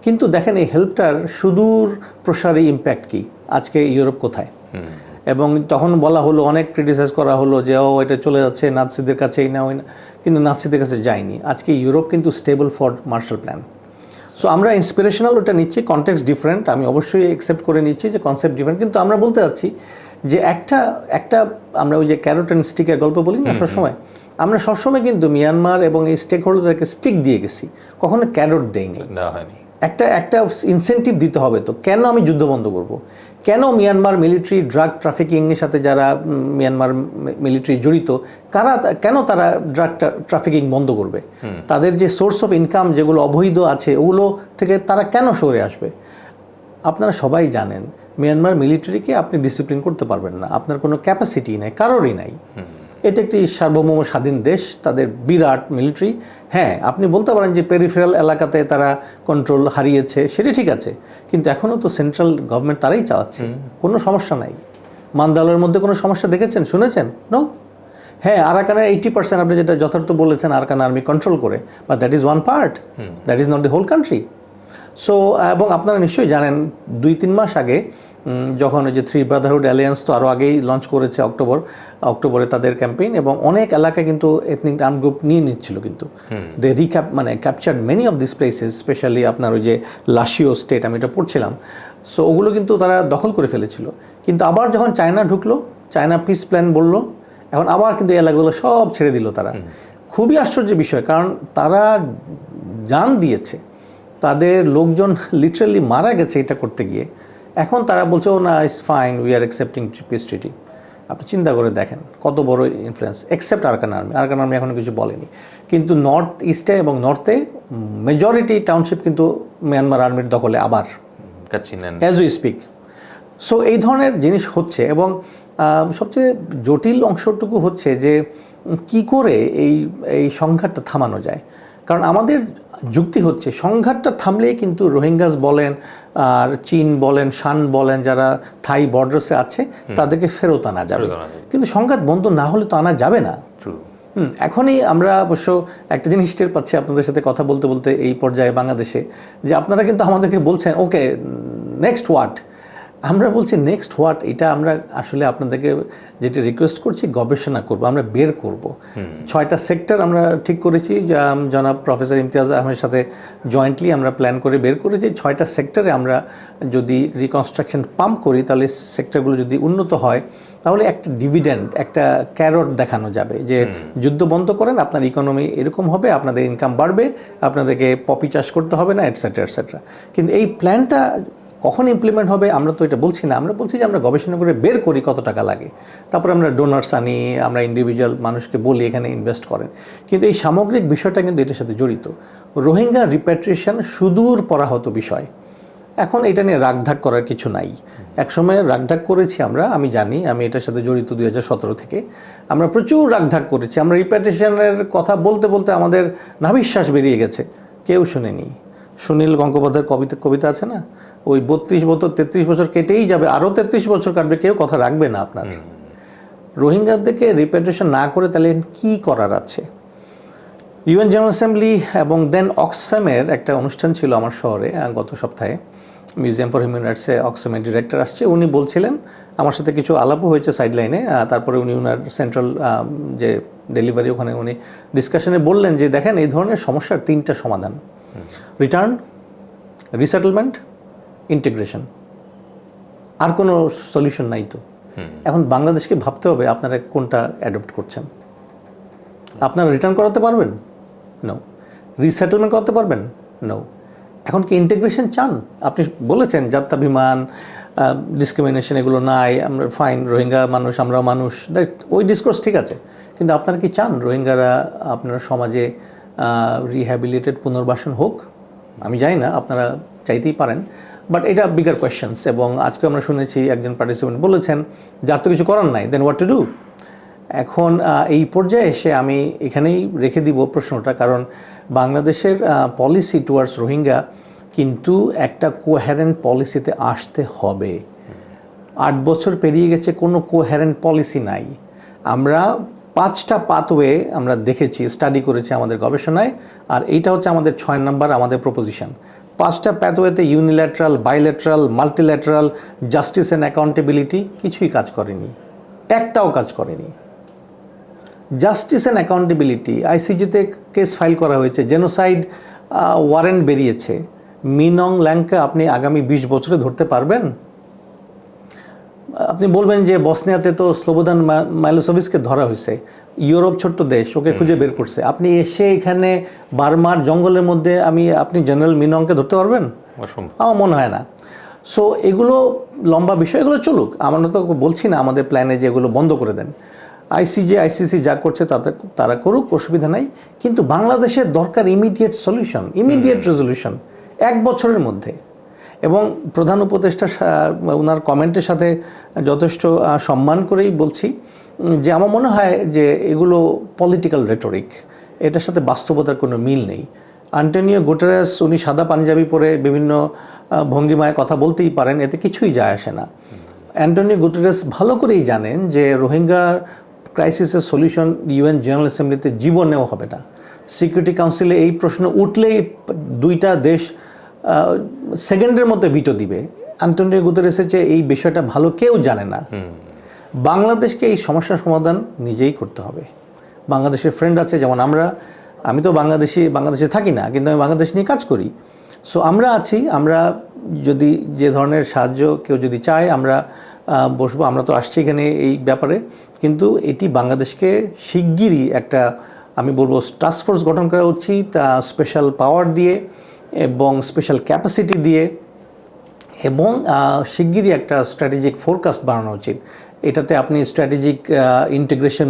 কিন্তু দেখেন এই হেল্পটার সুদূর প্রসারী ইম্প্যাক্ট কি, আজকে ইউরোপ কোথায়? এবং তখন বলা হলো, অনেক ক্রিটিসাইজ করা হলো যে এটা চলে যাচ্ছে নাৎসিদের কাছে, এই না ওই না, কিন্তু নাৎসিদের কাছে যায়নি। আজকে ইউরোপ কিন্তু stable for Marshall plan. So আমরা ইন্সপিরেশনাল ওটা নিচ্ছি, কনটেক্সট ডিফারেন্ট, আমি অবশ্যই অ্যাকসেপ্ট করে নিচ্ছি যে কনসেপ্ট ডিফারেন্ট, কিন্তু আমরা বলতে চাচ্ছি যে একটা আমরা ওই যে ক্যারট অ্যান্ড স্টিকের গল্প বলি না সবসময়, আমরা সবসময় কিন্তু মিয়ানমার এবং এই স্টেক হোল্ডারদেরকে স্টিক দিয়ে গেছি, কখনো ক্যারট দেয়নি। একটা ইনসেন্টিভ দিতে হবে। তো কেন আমি যুদ্ধ বন্ধ করব? কেন মিয়ানমার মিলিটারি ড্রাগ ট্রাফিকিংয়ের সাথে যারা মিয়ানমার মিলিটারি জড়িত, কেন তারা ড্রাগ ট্রাফিকিং বন্ধ করবে? তাদের যে সোর্স অফ ইনকাম যেগুলো অবৈধ আছে ওগুলো থেকে তারা কেন সরে আসবে? আপনারা সবাই জানেন মিয়ানমার মিলিটারিকে আপনি ডিসিপ্লিন করতে পারবেন না, আপনার কোনো ক্যাপাসিটি নাই, কারোরই নাই। এটা একটি সার্বভৌম স্বাধীন দেশ, তাদের বিরাট মিলিটারি। হ্যাঁ, আপনি বলতে পারেন যে পেরিফেরাল এলাকাতে তারা কন্ট্রোল হারিয়েছে, সেটা ঠিক আছে, কিন্তু এখনও তো সেন্ট্রাল গভর্নমেন্ট তারাই চালাচ্ছে, কোনো সমস্যা নাই। মান্দালয়ের মধ্যে কোনো সমস্যা দেখেছেন, শুনেছেন? নো। হ্যাঁ, আরাকানের 80% আপনি যেটা যথার্থ বলেছেন, আরাকান আর্মি কন্ট্রোল করে, but that is one part, that is not the whole country. So এবং আপনারা নিশ্চয়ই জানেন 2-3 মাস আগে যখন ওই যে থ্রি ব্রাদারহুড অ্যালিয়েন্স তো আরও আগেই লঞ্চ করেছে অক্টোবরে তাদের ক্যাম্পেইন, এবং অনেক এলাকায় কিন্তু এথনিক আর্ম গ্রুপ নিয়ে নিচ্ছিল, কিন্তু they captured many of this places, specially আপনার ওই যে লাসিও স্টেট, আমি এটা পড়ছিলাম। সো ওগুলো কিন্তু তারা দখল করে ফেলেছিল। কিন্তু আবার যখন চায়না ঢুকলো, চায়না পিস প্ল্যান বললো, এখন আবার কিন্তু এলাকাগুলো সব ছেড়ে দিল তারা। খুবই আশ্চর্যের বিষয়, কারণ তারা জান দিয়েছে, তাদের লোকজন লিটারালি মারা গেছে এটা করতে গিয়ে। এখন তারা বলছে ও না, it's fine, we are accepting piece ট্রিটি। আপনি চিন্তা করে দেখেন কত বড় ইনফ্লুয়েন্স, এক্সেপ্ট আরাকান আর্মি এখনও কিছু বলেনি, কিন্তু নর্থ ইস্টে এবং নর্থে মেজরিটি টাউনশিপ কিন্তু মিয়ানমার আর্মির দখলে আবার, অ্যাজ উই স্পিক। সো এই ধরনের জিনিস হচ্ছে, এবং সবচেয়ে জটিল অংশটুকু হচ্ছে যে কি করে এই সংঘাতটা থামানো যায়। কারণ আমাদের যুক্তি হচ্ছে সংঘাতটা থামলেই কিন্তু রোহিঙ্গাস বলেন আর চীন বলেন, শান বলেন, যারা থাই বর্ডার্সে আছে তাদেরকে ফেরত আনা যাবে, কিন্তু সংঘাত বন্ধ না হলে তো আনা যাবে না। এখনই আমরা অবশ্য একটা জিনিস টের পাচ্ছি আপনাদের সাথে কথা বলতে বলতে এই পর্যায়ে বাংলাদেশে, যে আপনারা কিন্তু আমাদেরকে বলছেন ওকে নেক্সট হোয়াট, আমরা বলছি নেক্সট হোয়াট, এটা আমরা আসলে আপনাদেরকে যেটা রিকোয়েস্ট করছি, গবেষণা করব, আমরা বের করব। 6টা সেক্টর আমরা ঠিক করেছি, জনাব প্রফেসর ইমতিয়াজ আহমেদের সাথে জয়েন্টলি আমরা প্ল্যান করে বের করেছি। 6টা সেক্টরে আমরা যদি রিকনস্ট্রাকশন পাম্প করি, তাহলে সেক্টরগুলো যদি উন্নত হয়, তাহলে একটা ডিভিডেন্ড, একটা ক্যারট দেখানো যাবে যে যুদ্ধ বন্ধ করেন, আপনার ইকোনমি এরকম হবে, আপনাদের ইনকাম বাড়বে, আপনাদেরকে পপি চাষ করতে হবে না, এটসেট্রা এটসেট্রা। কিন্তু এই প্ল্যানটা কখন ইমপ্লিমেন্ট হবে আমরা তো এটা বলছি না, আমরা বলছি যে আমরা গবেষণা করে বের করি কত টাকা লাগে, তারপরে আমরা ডোনার্স আনি, আমরা ইন্ডিভিজুয়াল মানুষকে বলি এখানে ইনভেস্ট করেন। কিন্তু এই সামগ্রিক বিষয়টা কিন্তু এটার সাথে জড়িত। রোহিঙ্গা রিপ্যাট্রিয়েশন সুদূর পরাহত বিষয়, এখন এটা নিয়ে রাগঢাক করার কিছু নাই। একসময় রাগঢাক করেছি আমরা, আমি জানি, আমি এটার সাথে জড়িত 2017 থেকে। আমরা প্রচুর রাগঢাক করেছি, আমরা রিপ্যাট্রিয়েশনের কথা বলতে বলতে আমাদের নাভিশ্বাস বেরিয়ে গেছে, কেউ শুনেনি। সুনীল গঙ্গোপাধ্যায়ের কবিতা আছে না, ওই 32 বছর 33 বছর কেটেই যাবে, আরও 33 বছর কাটবে, কেউ কথা রাখবে না আপনার। রোহিঙ্গাদেরকে রিপ্যাট্রিয়েশন না করে তাহলে কি করার আছে? ইউএন জেনারেল অ্যাসেম্বলি এবং দেন অক্সফ্যামের একটা অনুষ্ঠান ছিল আমার শহরে গত সপ্তাহে। মিউজিয়াম ফর হিউম্যান রাইটসে অক্সফ্যামের ডিরেক্টর আসছে, উনি বলছিলেন, আমার সাথে কিছু আলাপও হয়েছে সাইডলাইনে, তারপরে উনি ওনার সেন্ট্রাল যে ডেলিভারি ওখানে উনি ডিসকাশনে বললেন যে দেখেন এই ধরনের সমস্যার 3টা সমাধান: রিটার্ন, রিসেটেলমেন্ট, ইন্টিগ্রেশন। আর কোনো সলিউশন নাই তো। এখন বাংলাদেশকে ভাবতে হবে আপনারা কোনটা অ্যাডপ্ট করছেন। আপনারা রিটার্ন করাতে পারবেন? নো। রিসেটেলমেন্ট করতে পারবেন? নো। এখন কি ইন্টিগ্রেশন চান? আপনি বলেছেন জাত্যাভিমান, ডিসক্রিমিনেশন এগুলো নাই, আমরা ফাইন, রোহিঙ্গা মানুষ, আমরাও মানুষ, ওই ডিসকোর্স ঠিক আছে, কিন্তু আপনারা কি চান রোহিঙ্গারা আপনারা সমাজে রিহ্যাবিলিটেড, পুনর্বাসন হোক? আমি জানি না, আপনারা চাইতেই পারেন, বাট এটা বিগার কোয়েশ্চেন্স। এবং আজকে আমরা শুনেছি একজন পার্টিসিপেন্ট বলেছেন যার তো কিছু করার নাই, দেন হোয়াট টু ডু। এখন এই পর্যায়ে এসে আমি এখানেই রেখে দিব প্রশ্নটা, কারণ বাংলাদেশের পলিসি টুয়ার্ডস রোহিঙ্গা কিন্তু একটা কোহ্যারেন্ট পলিসিতে আসতে হবে। 8 বছর পেরিয়ে গেছে, কোনো কোহ্যারেন্ট পলিসি নাই। আমরা 5টা পাথওয়ে আমরা দেখেছি, স্টাডি করেছি আমাদের গবেষণায়, আর এইটা হচ্ছে আমাদের 6 নম্বর আমাদের প্রপোজিশন। 5টা পাথওয়েতে unilateral, bilateral, multilateral, justice and accountability কিছুই কাজ করেনি, একটাও কাজ করেনি। জাস্টিস অ্যান্ড অ্যাকাউন্টেবিলিটি, আইসিজিতে কেস ফাইল করা হয়েছে, জেনোসাইড ওয়ারেন্ট বেরিয়েছে। মিন অং ল্যাংকে আপনি আগামী 20 বছরে ধরতে পারবেন? আপনি বলবেন যে বসনিয়াতে তো স্লোবোদান মাইলোসেভিচকে ধরা হয়েছে, ইউরোপ ছোট্ট দেশ, ওকে খুঁজে বের করছে। আপনি এসে এখানে বার্মার জঙ্গলের মধ্যে আপনি জেনারেল মিন অংকে ধরতে পারবেন? আমার মনে হয় না। সো এগুলো লম্বা বিষয়, এগুলো চলুক, আমরা তো বলছি না আমাদের প্ল্যানে যে এগুলো বন্ধ করে দেন। আইসিজে, আইসিসি যা করছে তারা করুক, অসুবিধা নাই, কিন্তু বাংলাদেশের দরকার ইমিডিয়েট সলিউশন, ইমিডিয়েট রেজলিউশন 1 বছরের মধ্যে। এবং প্রধান উপদেষ্টা ওনার কমেন্টের সাথে যথেষ্ট সম্মান করেই বলছি যে আমার মনে হয় যে এগুলো পলিটিক্যাল রেটরিক, এটার সাথে বাস্তবতার কোনো মিল নেই। আন্টোনিও গুটেরেস উনি সাদা পাঞ্জাবি পরে বিভিন্ন ভঙ্গিমায় কথা বলতেই পারেন, এতে কিছুই যায় আসে না। অ্যান্টোনিও গুটেরেস ভালো করেই জানেন যে রোহিঙ্গা ক্রাইসিসের সলিউশন ইউএন জেনারেল অ্যাসেম্বলিতে জীবনেও হবে না। সিকিউরিটি কাউন্সিলে এই প্রশ্ন উঠলেই 2টা দেশ সেকেন্ডের মধ্যে ভিটো দিবে। অ্যান্টোনিও গুতেরেসের চেয়ে এই বিষয়টা ভালো কেউ জানে না। বাংলাদেশকে এই সমস্যার সমাধান নিজেই করতে হবে। বাংলাদেশের ফ্রেন্ড আছে, যেমন আমি তো বাংলাদেশে থাকি না, কিন্তু আমি বাংলাদেশ নিয়ে কাজ করি। সো আমরা আছি, আমরা যদি যে ধরনের সাহায্য কেউ যদি চায় আমরা বসবো। আমরা তো আসছি এখানে এই ব্যাপারে, কিন্তু এটি বাংলাদেশকে শিগগিরই একটা, আমি বলবো, টাস্ক ফোর্স গঠন করা উচিত, স্পেশাল পাওয়ার দিয়ে এবং স্পেশাল ক্যাপাসিটি দিয়ে, এবং শিগগিরই একটা স্ট্র্যাটেজিক ফোরকাস্ট বানানো উচিত। এটাতে আপনি strategic integration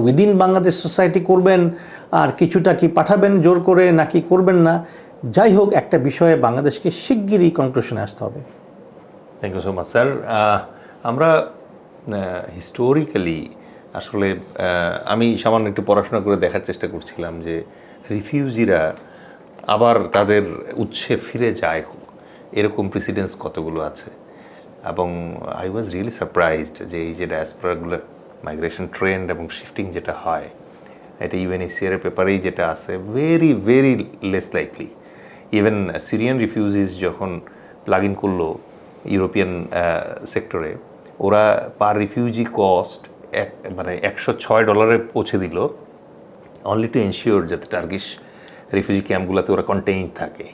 within Bangladesh society করবেন, আর কিছুটা কি পাঠাবেন জোর করে নাকি করবেন না, যাই হোক একটা বিষয়ে বাংলাদেশকে শিগগিরই কনক্লুশনে আসতে হবে। Thank you so much sir. আমরা হিস্টোরিক্যালি আসলে আমি সামান্য একটু পড়াশোনা করে দেখার চেষ্টা করছিলাম যে রিফিউজিরা আবার তাদের উৎসে ফিরে যায়, এরকম প্রেসিডেন্স কতগুলো আছে। এবং আই ওয়াজ রিয়েলি সারপ্রাইজড যে এই যে ডায়াসপোরাগুলো মাইগ্রেশন ট্রেন্ড এবং শিফটিং যেটা হয়, এটা ইউএনএইচসিআর পেপারেই যেটা আছে, very very less likely. Even Syrian refugees যখন প্লাগ ইন করলো ইউরোপিয়ান সেক্টরে, ওরা পার রিফিউজি কস্ট মানে $106 পৌঁছে দিল, অনলি টু এনশিওর যাতে টার্কিশ রিফিউজি ক্যাম্পগুলোতে ওরা কন্টেইন থাকে।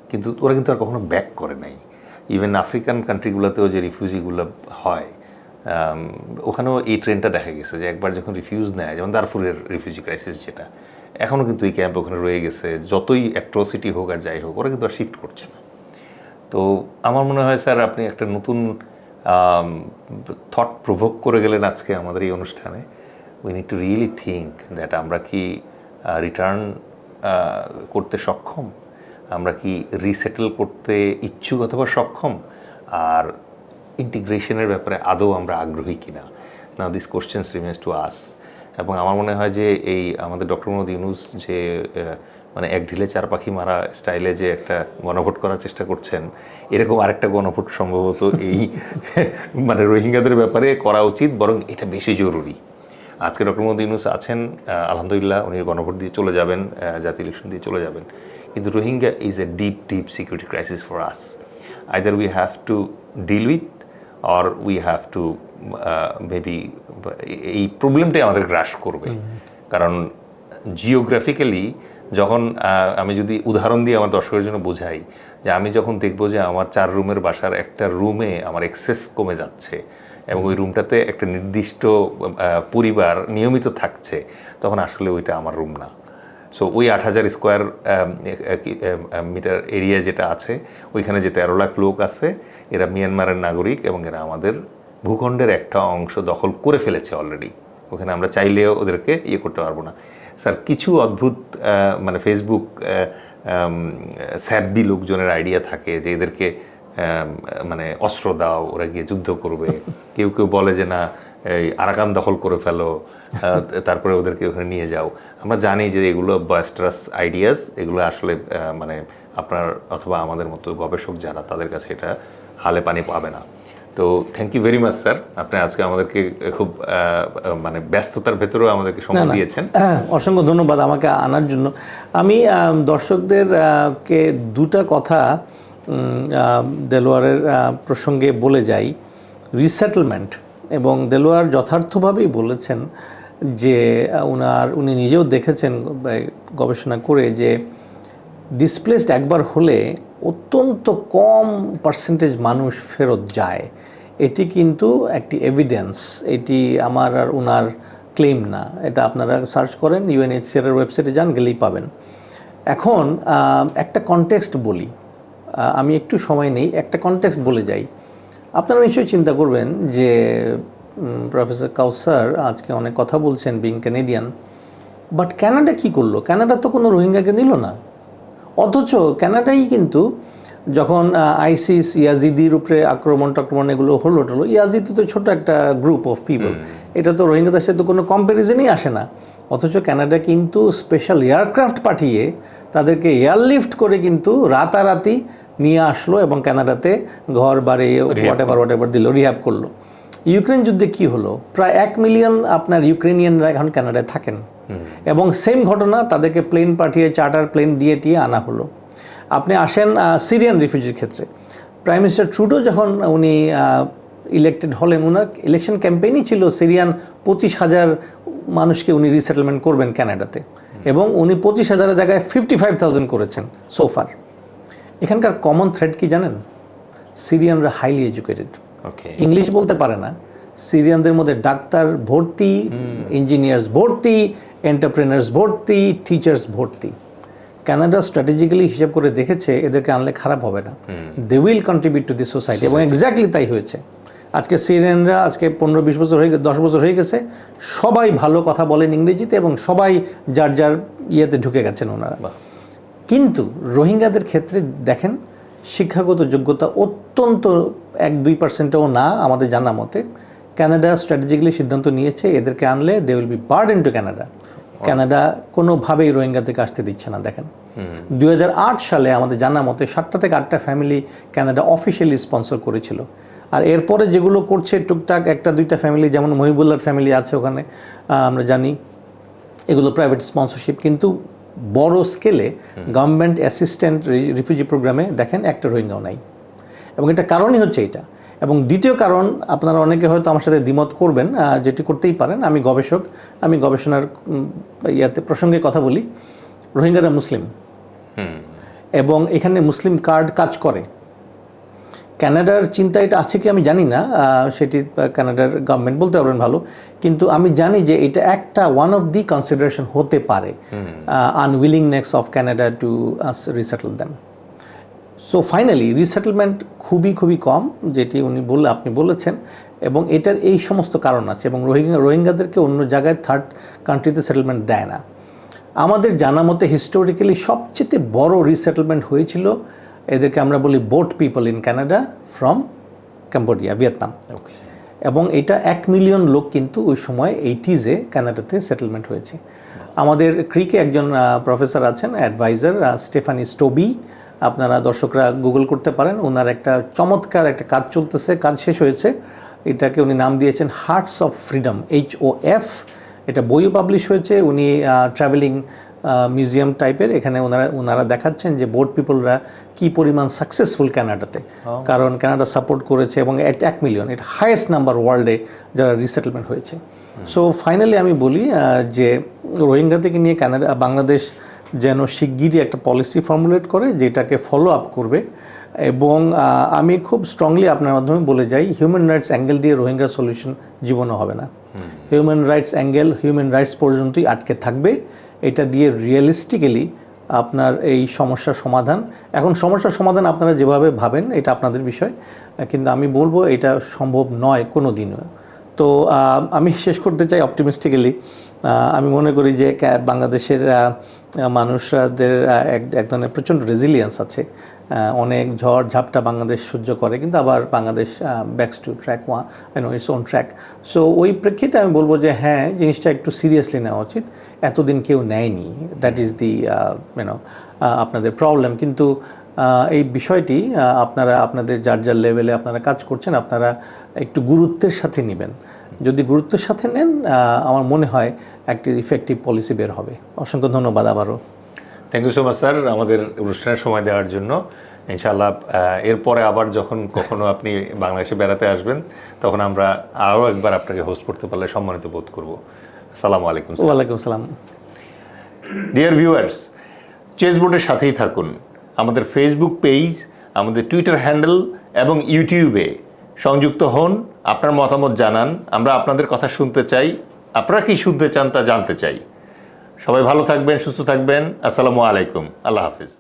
কিন্তু ওরা কিন্তু আর কখনো ব্যাক করে নাই। ইভেন আফ্রিকান কান্ট্রিগুলোতেও যে রিফিউজিগুলো হয়, ওখানেও এই ট্রেন্ডটা দেখা গেছে যে একবার যখন রিফিউজ নেয়, যেমন দারফুরের রিফিউজি ক্রাইসিস যেটা, এখনও কিন্তু এই ক্যাম্প ওখানে রয়ে গেছে, যতই অ্যাট্রোসিটি হোক আর যাই হোক, ওরা কিন্তু আর শিফট করছে না। তো আমার মনে হয় স্যার আপনি একটা নতুন থট প্রভোক করে গেলেন আজকে আমাদের এই অনুষ্ঠানে। We need to really think that আমরা কি রিটার্ন করতে সক্ষম, আমরা কি রিসেটেল করতে ইচ্ছুক অথবা সক্ষম, আর ইন্টিগ্রেশনের ব্যাপারে আদৌ আমরা আগ্রহী কিনা। Now this questions remains to us. এবং আমার মনে হয় যে এই আমাদের ডক্টর মোহাম্মদ ইউনূস যে মানে এক ঢিলে চার পাখি মারা স্টাইলে যে একটা গণভোট করার চেষ্টা করছেন, এরকম আরেকটা গণভোট সম্ভবত এই মানে রোহিঙ্গাদের ব্যাপারে করা উচিত, বরং এটা বেশি জরুরি। আজকে ডক্টর মোহাম্মদ ইউনূস আছেন, আলহামদুলিল্লাহ, উনি গণভোট দিয়ে চলে যাবেন, জাতীয় ইলেকশন দিয়ে চলে যাবেন, কিন্তু Rohingya is a deep security crisis for us. Either we have to deal with or we have to maybe, এই প্রবলেমটাই আমাদের গ্রাস করবে। কারণ জিওগ্রাফিক্যালি যখন আমি যদি উদাহরণ দিয়ে আমার দর্শকের জন্য বোঝাই, যে আমি যখন দেখবো যে আমার 4 রুমের বাসার একটা রুমে আমার এক্সেস কমে যাচ্ছে এবং ওই রুমটাতে একটা নির্দিষ্ট পরিবার নিয়মিত থাকছে, তখন আসলে ওইটা আমার রুম না। সো ওই 8,000 স্কোয়ার মিটার এরিয়া যেটা আছে, ওইখানে যে 13 লাখ লোক আছে, এরা মিয়ানমারের নাগরিক এবং এরা আমাদের ভূখণ্ডের একটা অংশ দখল করে ফেলেছে অলরেডি। ওখানে আমরা চাইলেও ওদেরকে করতে পারবো না। স্যার, কিছু অদ্ভুত মানে ফেসবুক স্যাববি লোকজনের আইডিয়া থাকে যে এদেরকে মানে অস্ত্র দাও, ওরা গিয়ে যুদ্ধ করবে। কেউ কেউ বলে যে না, এই আরাকান দখল করে ফেলো, তারপরে ওদেরকে ওখানে নিয়ে যাও। আমরা জানি যে এগুলো বয়েস্টারাস আইডিয়াস, এগুলো আসলে মানে আপনার অথবা আমাদের মতো গবেষক যারা, তাদের কাছে এটা হালে পানি পাবে না। তো thank you very much sir, আপনি আজকে আমাদেরকে খুব মানে ব্যস্ততার ভেতরেও আমাদেরকে সময় দিয়েছেন। অসংখ্য ধন্যবাদ আমাকে আনার জন্য। আমি দর্শকদেরকে দুটা কথা দেলোয়ারের প্রসঙ্গে বলে যাই। রিসেটেলমেন্ট, এবং দেলোয়ার যথার্থভাবেই বলেছেন যে উনি নিজেও দেখেছেন গবেষণা করে যে ডিসপ্লেসড একবার হলে অত্যন্ত কম পার্সেন্টেজ মানুষ ফেরত যায়। এটি কিন্তু একটি এভিডেন্স, এটি আমার আর ওনার ক্লেম না। এটা আপনারা সার্চ করেন, UNHCR এর ওয়েবসাইটে যান, গেলেই পাবেন। এখন একটা কনটেক্সট বলি, আমি একটু সময় নেই, একটা কনটেক্সট বলে যাই। আপনারা নিশ্চয়ই চিন্তা করবেন যে প্রফেসর কাউসার আজকে অনেক কথা বলছেন বিং ক্যানাডিয়ান, বাট কানাডা কী করলো? কানাডা তো কোনো রোহিঙ্গাকে নিল না। অথচ কানাডাই কিন্তু যখন আইসিস ইয়াজিদির উপরে আক্রমণ এগুলো হলো, ইয়াজিদি তো ছোট একটা গ্রুপ অফ পিপল, এটা তো রোহিঙ্গাদের সাথে কোনো কম্প্যারিজনই আসে না। অথচ কানাডা কিন্তু স্পেশাল এয়ারক্রাফট পাঠিয়ে তাদেরকে এয়ারলিফট করে কিন্তু রাতারাতি নিয়ে আসলো এবং কানাডাতে ঘর বাড়ি হোয়াটএভার দিল, রিহ্যাব করলো। ইউক্রেন যুদ্ধে কি হলো? প্রায় 1 মিলিয়ন আপনার ইউক্রেনিয়ানরা এখন কানাডায় থাকেন, এবং সেম ঘটনা, তাদেরকে প্লেন পাঠিয়ে চার্টার প্লেন দিয়ে আনা হলো। আপনি আসেন সিরিয়ান রিফিউজির ক্ষেত্রে, প্রাইম মিনিস্টার ট্রুডো যখন উনি ইলেক্টেড হলেন, ওনার ইলেকশন ক্যাম্পেইনই ছিল সিরিয়ান 25,000 মানুষকে উনি রিসেটেলমেন্ট করবেন কানাডাতে, এবং উনি 25,000-এর জায়গায় 55,000 করেছেন সোফার। এখানকার কমন থ্রেড কি জানেন? সিরিয়ানরা হাইলি এডুকেটেড, ইংলিশ বলতে পারে না। সিরিয়ানদের মধ্যে ডাক্তার ভর্তি, ইঞ্জিনিয়ার্স ভর্তি, এন্টারপ্রেনার্স ভর্তি, টিচার্স ভর্তি। কানাডা স্ট্র্যাটেজিক্যালি হিসাব করে দেখেছে এদেরকে আনলে খারাপ হবে না, they will contribute to this society, এবং এক্স্যাক্টলি তাই হয়েছে। আজকে সিরিয়ানরা আজকে 15-20 বছর হয়ে 10 বছর হয়ে গেছে, সবাই ভালো কথা বলেন ইংরেজিতে এবং সবাই যার যার ইয়েতে ঢুকে গেছেন ওনারা। কিন্তু রোহিঙ্গাদের ক্ষেত্রে দেখেন, শিক্ষাগত যোগ্যতা অত্যন্ত 1-2%ও না আমাদের জানা মতে। কানাডা স্ট্র্যাটেজিক্যালি সিদ্ধান্ত নিয়েছে এদেরকে আনলে they will be burden to Canada. Canada কোনোভাবেই রোহিঙ্গা থেকে আসতে দিচ্ছে না। দেখেন 2008 সালে আমাদের জানা মতে 7টা থেকে 8টা ফ্যামিলি কানাডা অফিসিয়ালি স্পন্সর করেছিল। আর এরপরে যেগুলো করছে টুকটাক 1-2টা ফ্যামিলি, যেমন মহিবুল্লাহর ফ্যামিলি আছে ওখানে, আমরা জানি এগুলো প্রাইভেট স্পন্সরশিপ। কিন্তু বড় স্কেলে গভর্নমেন্ট অ্যাসিস্ট্যান্ট রিফিউজি প্রোগ্রামে দেখেন একটা রোহিঙ্গাও নাই, এবং এটা কারণই হচ্ছে এটা। এবং দ্বিতীয় কারণ, আপনারা অনেকে হয়তো আমার সাথে দ্বিমত করবেন, যেটি করতেই পারেন, আমি গবেষক, আমি গবেষণার প্রসঙ্গে কথা বলি। রোহিঙ্গারা মুসলিম, এবং এখানে মুসলিম কার্ড কাজ করে। কানাডার চিন্তা এটা আছে কি আমি জানি না, সেটি কানাডার গভর্নমেন্ট বলতে পারবেন ভালো, কিন্তু আমি জানি যে এটা একটা ওয়ান অফ দি কনসিডারেশন হতে পারে, unwillingness of Canada to resettle them. So finally resettlement খুবই কম, যেটি আপনি বলেছেন, এবং এটার এই সমস্ত কারণ আছে। এবং রোহিঙ্গাদেরকে অন্য জায়গায় থার্ড কান্ট্রিতে সেটেলমেন্ট দেয় না। আমাদের জানা মতে হিস্টোরিক্যালি সবচেয়ে বড় রিসেটেলমেন্ট হয়েছিল, এদেরকে আমরা বলি boat people in Canada from Cambodia, Vietnam. এবং এটা 1 মিলিয়ন লোক কিন্তু ওই সময় 80s-এ কানাডাতে সেটেলমেন্ট হয়েছে। আমাদের ক্রিকে একজন প্রফেসর আছেন, অ্যাডভাইজার, স্টেফানি স্টোবি, আপনারা দর্শকরা গুগল করতে পারেন। ওনার একটা চমৎকার একটা কাজ চলতেছে, কাজ শেষ হয়েছে, এটাকে উনি নাম দিয়েছেন হার্টস অফ ফ্রিডম, HOF। এটা বইও পাবলিশ হয়েছে। উনি ট্রাভেলিং মিউজিয়াম টাইপের, এখানে ওনারা দেখাচ্ছেন যে বোট পিপলরা কি পরিমাণ সাকসেসফুল কানাডাতে, কারণ কানাডা সাপোর্ট করেছে এবং 1 মিলিয়ন, এটা হাইয়েস্ট নাম্বার ওয়ার্ল্ডে যারা রিসেটেলমেন্ট হয়েছে। সো ফাইনালি আমি বলি যে রোহিঙ্গা থেকে নিয়ে বাংলাদেশ যেন শিগগিরই একটা পলিসি ফর্মুলেট করে যেটাকে ফলো আপ করবে। এবং আমি খুব স্ট্রংলি আপনার মাধ্যমে বলে যাই, হিউম্যান রাইটস অ্যাঙ্গেল দিয়ে রোহিঙ্গা সলিউশন জীবনও হবে না। Human rights angle human rights পর্যন্তই আটকে থাকবে। এটা দিয়ে রিয়েলিস্টিক্যালি আপনার এই সমস্যার সমাধান, এখন সমস্যার সমাধান আপনারা যেভাবে ভাবেন এটা আপনাদের বিষয়, কিন্তু আমি বলবো এটা সম্ভব নয় কোনো দিনও। তো আমি শেষ করতে চাই অপটিমিস্টিক্যালি। আমি মনে করি যে বাংলাদেশের মানুষদের এক ধরনের প্রচণ্ড রেজিলিয়েন্স আছে। অনেক ঝড় ঝাপটা বাংলাদেশ সহ্য করে, কিন্তু আবার Bangladesh backs two track its own track. So ওই প্রেক্ষিতে আমি বলবো যে হ্যাঁ, জিনিসটা একটু সিরিয়াসলি নেওয়া উচিত। এতদিন কেউ নেয়নি, দ্যাট ইজ দি আপনাদের প্রবলেম। কিন্তু এই বিষয়টি আপনারা আপনাদের যার যার লেভেলে আপনারা কাজ করছেন, আপনারা একটু গুরুত্বের সাথে নেবেন। যদি গুরুত্বের সাথে নেন, আমার মনে হয় একটি ইফেক্টিভ পলিসি বের হবে। অসংখ্য ধন্যবাদ আবারও। Thank you so much sir, আমাদের অনুষ্ঠানের সময় দেওয়ার জন্য। ইনশাআল্লাহ এরপরে আবার যখন কখনো আপনি বাংলাদেশে বেড়াতে আসবেন, তখন আমরা আরও একবার আপনাকে হোস্ট করতে পারলে সম্মানিত বোধ করব। আসসালামু আলাইকুম। ওয়ালাইকুম আসসালাম। ডিয়ার ভিউয়ার্স, চেসবোর্ডের সাথেই থাকুন। আমাদের ফেসবুক পেজ, আমাদের টুইটার হ্যান্ডেল এবং ইউটিউবে সংযুক্ত হন। আপনার মতামত জানান, আমরা আপনাদের কথা শুনতে চাই। আপনারা কি শুনতে চান তা জানতে চাই। সবাই ভালো থাকবেন, সুস্থ থাকবেন। আসসালামু আলাইকুম। আল্লাহ হাফিজ।